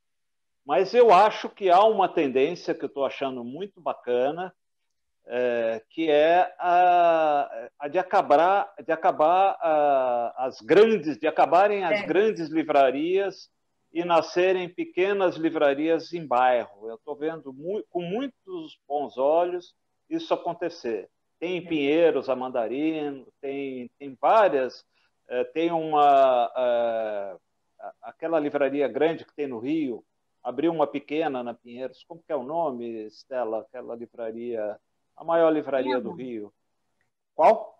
Speaker 2: Mas eu acho que há uma tendência que eu estou achando muito bacana, que é a de acabarem as grandes livrarias e nascerem pequenas livrarias em bairro. Eu estou vendo com muitos bons olhos isso acontecer. Tem em Pinheiros, a Mandarino, tem várias, tem aquela livraria grande que tem no Rio, abriu uma pequena na Pinheiros. Como que é o nome, Estela? Aquela livraria, a maior livraria do Rio. Qual?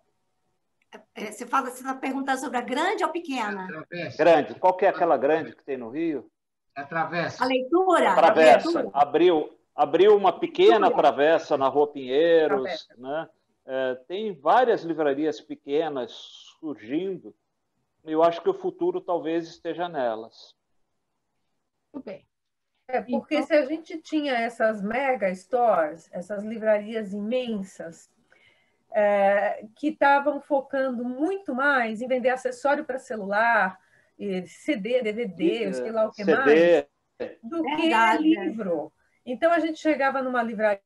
Speaker 3: Você está perguntando sobre a grande ou pequena?
Speaker 2: Grande. Qual que é aquela grande que tem no Rio?
Speaker 5: É Travessa.
Speaker 3: A Leitura?
Speaker 2: Travessa. Abriu uma pequena Travessa na Rua Pinheiros, né? Tem várias livrarias pequenas surgindo. Eu acho que o futuro talvez esteja nelas.
Speaker 1: Muito bem.
Speaker 4: Porque então, se a gente tinha essas mega stores, essas livrarias imensas, que estavam focando muito mais em vender acessório para celular, CD, DVD, sei lá o que mais, do que livro. Então, a gente chegava numa livraria,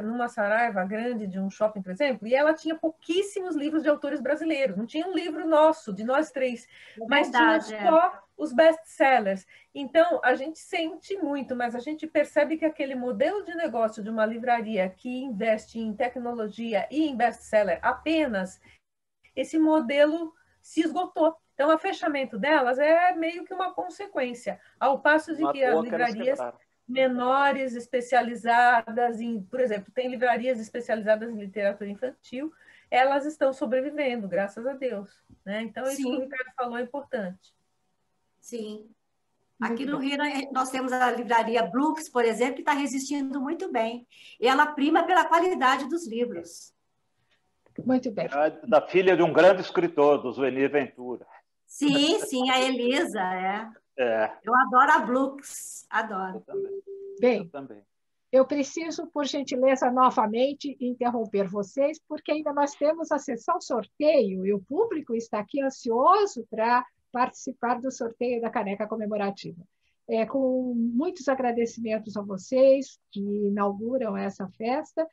Speaker 4: numa Saraiva grande de um shopping, por exemplo, e ela tinha pouquíssimos livros de autores brasileiros. Não tinha um livro nosso, de nós três, mas tinha só os best-sellers. Então, a gente sente muito, mas a gente percebe que aquele modelo de negócio de uma livraria que investe em tecnologia e em best-seller apenas, esse modelo se esgotou. Então, o fechamento delas é meio que uma consequência, ao passo de que as livrarias menores, especializadas em, por exemplo, tem livrarias especializadas em literatura infantil, elas estão sobrevivendo, graças a Deus, né? Então, isso que o Ricardo falou é importante.
Speaker 3: Sim. Aqui no Rio, nós temos a livraria Brooks, por exemplo, que está resistindo muito bem. E ela prima pela qualidade dos livros.
Speaker 1: Muito bem.
Speaker 2: Da filha de um grande escritor, do Zuenir Ventura.
Speaker 3: Sim, a Elisa, Eu adoro a Brooks, adoro.
Speaker 1: Bem, eu preciso, por gentileza, novamente interromper vocês, porque ainda nós temos a sessão sorteio e o público está aqui ansioso para participar do sorteio da caneca comemorativa. Com muitos agradecimentos a vocês que inauguram essa festa,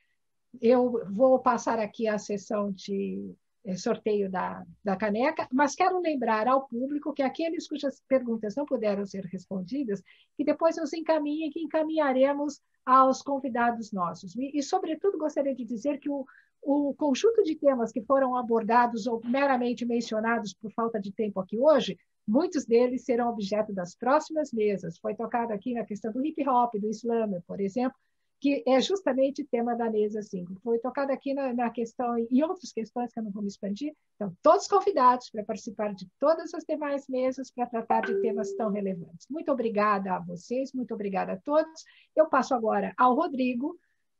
Speaker 1: eu vou passar aqui a sessão de sorteio da caneca, mas quero lembrar ao público que aqueles cujas perguntas não puderam ser respondidas, que depois nos encaminhem, que encaminharemos aos convidados nossos. E sobretudo, gostaria de dizer que o conjunto de temas que foram abordados ou meramente mencionados por falta de tempo aqui hoje, muitos deles serão objeto das próximas mesas. Foi tocado aqui na questão do hip-hop, do slam, por exemplo, que é justamente tema da mesa 5. Foi tocado aqui na questão, e outras questões que eu não vou me expandir. Então, todos convidados para participar de todas as demais mesas para tratar de temas tão relevantes. Muito obrigada a vocês, muito obrigada a todos. Eu passo agora ao Rodrigo,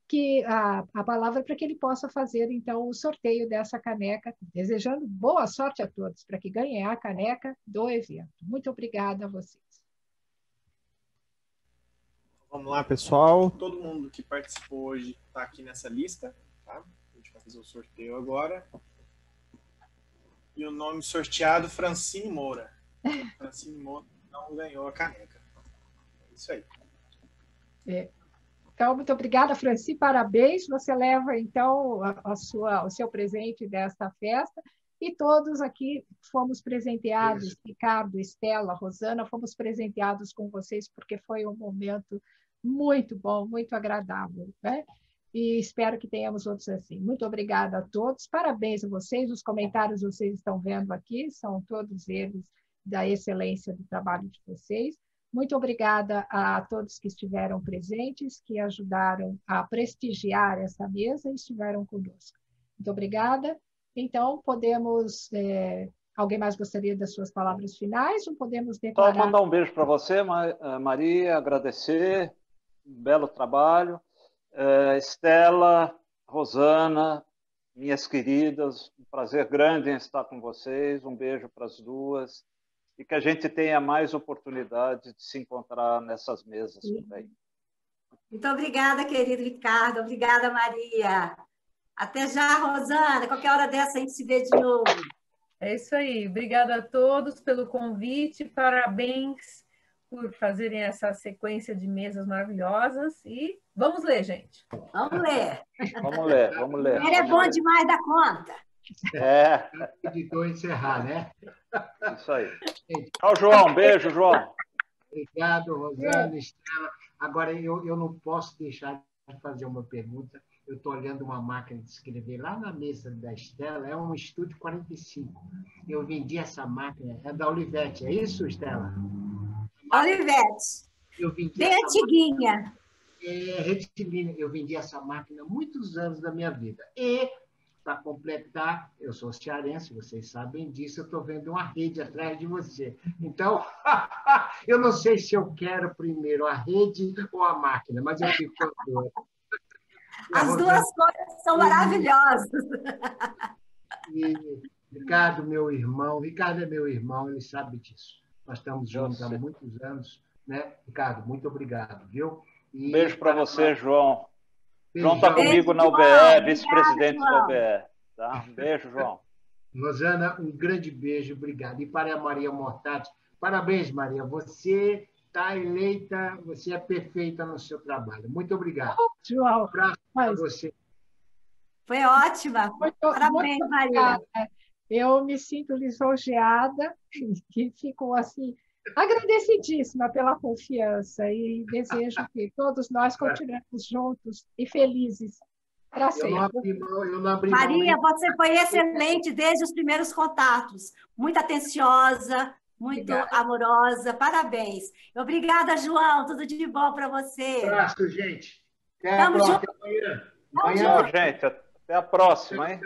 Speaker 1: que a palavra para que ele possa fazer, então, o sorteio dessa caneca, desejando boa sorte a todos, para que ganhem a caneca do evento. Muito obrigada a vocês.
Speaker 12: Vamos lá, pessoal. Todo mundo que participou hoje está aqui nessa lista, tá? A gente vai fazer o sorteio agora. E o nome sorteado, Francine Moura. Francine Moura não ganhou a caneca. É isso aí.
Speaker 1: Então, muito obrigada, Francine. Parabéns. Você leva, então, o seu presente desta festa. E todos aqui fomos presenteados, Ricardo, Estela, Rosana, fomos presenteados com vocês, porque foi um momento muito bom, muito agradável, né? E espero que tenhamos outros assim. Muito obrigada a todos, parabéns a vocês, os comentários vocês estão vendo aqui, são todos eles da excelência do trabalho de vocês. Muito obrigada a todos que estiveram presentes, que ajudaram a prestigiar essa mesa e estiveram conosco. Muito obrigada. Então, podemos... alguém mais gostaria das suas palavras finais ou podemos declarar...
Speaker 2: Só mandar um beijo para você, Maria, agradecer, um belo trabalho. Estela, Rosana, minhas queridas, um prazer grande em estar com vocês, um beijo para as duas, e que a gente tenha mais oportunidade de se encontrar nessas mesas também.
Speaker 3: Muito obrigada, querido Ricardo. Obrigada, Maria. Até já, Rosana. Qualquer hora dessa a gente se vê de novo.
Speaker 4: É isso aí. Obrigada a todos pelo convite. Parabéns por fazerem essa sequência de mesas maravilhosas. E vamos ler, gente.
Speaker 3: Vamos ler.
Speaker 2: Vamos ler, vamos ler.
Speaker 3: Ele é bom demais da conta.
Speaker 2: É.
Speaker 5: Editor encerrar, né?
Speaker 2: Isso aí. Tchau, João. Beijo, João.
Speaker 5: Obrigado, Rosana, Estela. Agora, eu não posso deixar de fazer uma pergunta. Eu estou olhando uma máquina de escrever lá na mesa da Estela, é um Estúdio 45. Eu vendi essa máquina, é da Olivetti, é isso, Estela?
Speaker 3: Olivetti.
Speaker 5: Eu vendi
Speaker 3: bem antiguinha.
Speaker 5: É retilínea. Eu vendi essa máquina há muitos anos da minha vida. E, para completar, eu sou cearense, vocês sabem disso, eu estou vendo uma rede atrás de você. Então, eu não sei se eu quero primeiro a rede ou a máquina, mas eu fico com as duas.
Speaker 3: As duas coisas são maravilhosas.
Speaker 5: E Ricardo, meu irmão, Ricardo é meu irmão, ele sabe disso. Nós estamos juntos há muitos anos, né? Ricardo, muito obrigado, viu?
Speaker 2: E beijo para você, João. João está comigo na UBE, vice-presidente da UBE. Tá? Um beijo, João.
Speaker 5: Rosana, um grande beijo, obrigado. E para a Maria Mortati, parabéns, Maria. Você está eleita, você é perfeita no seu trabalho. Muito obrigado.
Speaker 1: João,
Speaker 5: um abraço para você.
Speaker 3: Foi ótima. Parabéns, Maria.
Speaker 1: Eu me sinto lisonjeada e fico assim agradecidíssima pela confiança e desejo que todos nós continuemos juntos e felizes para sempre.
Speaker 5: Eu não abri
Speaker 3: Maria, você foi excelente desde os primeiros contatos. Muito atenciosa, muito amorosa. Parabéns. Obrigada, João. Tudo de bom para você.
Speaker 5: Um abraço, gente. Até a próxima.
Speaker 2: Tchau, gente. Até a próxima, hein?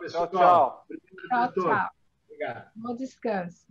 Speaker 5: Tchau,
Speaker 2: tchau.
Speaker 1: Tchau, tchau.
Speaker 5: Obrigado.
Speaker 1: Bom descanso.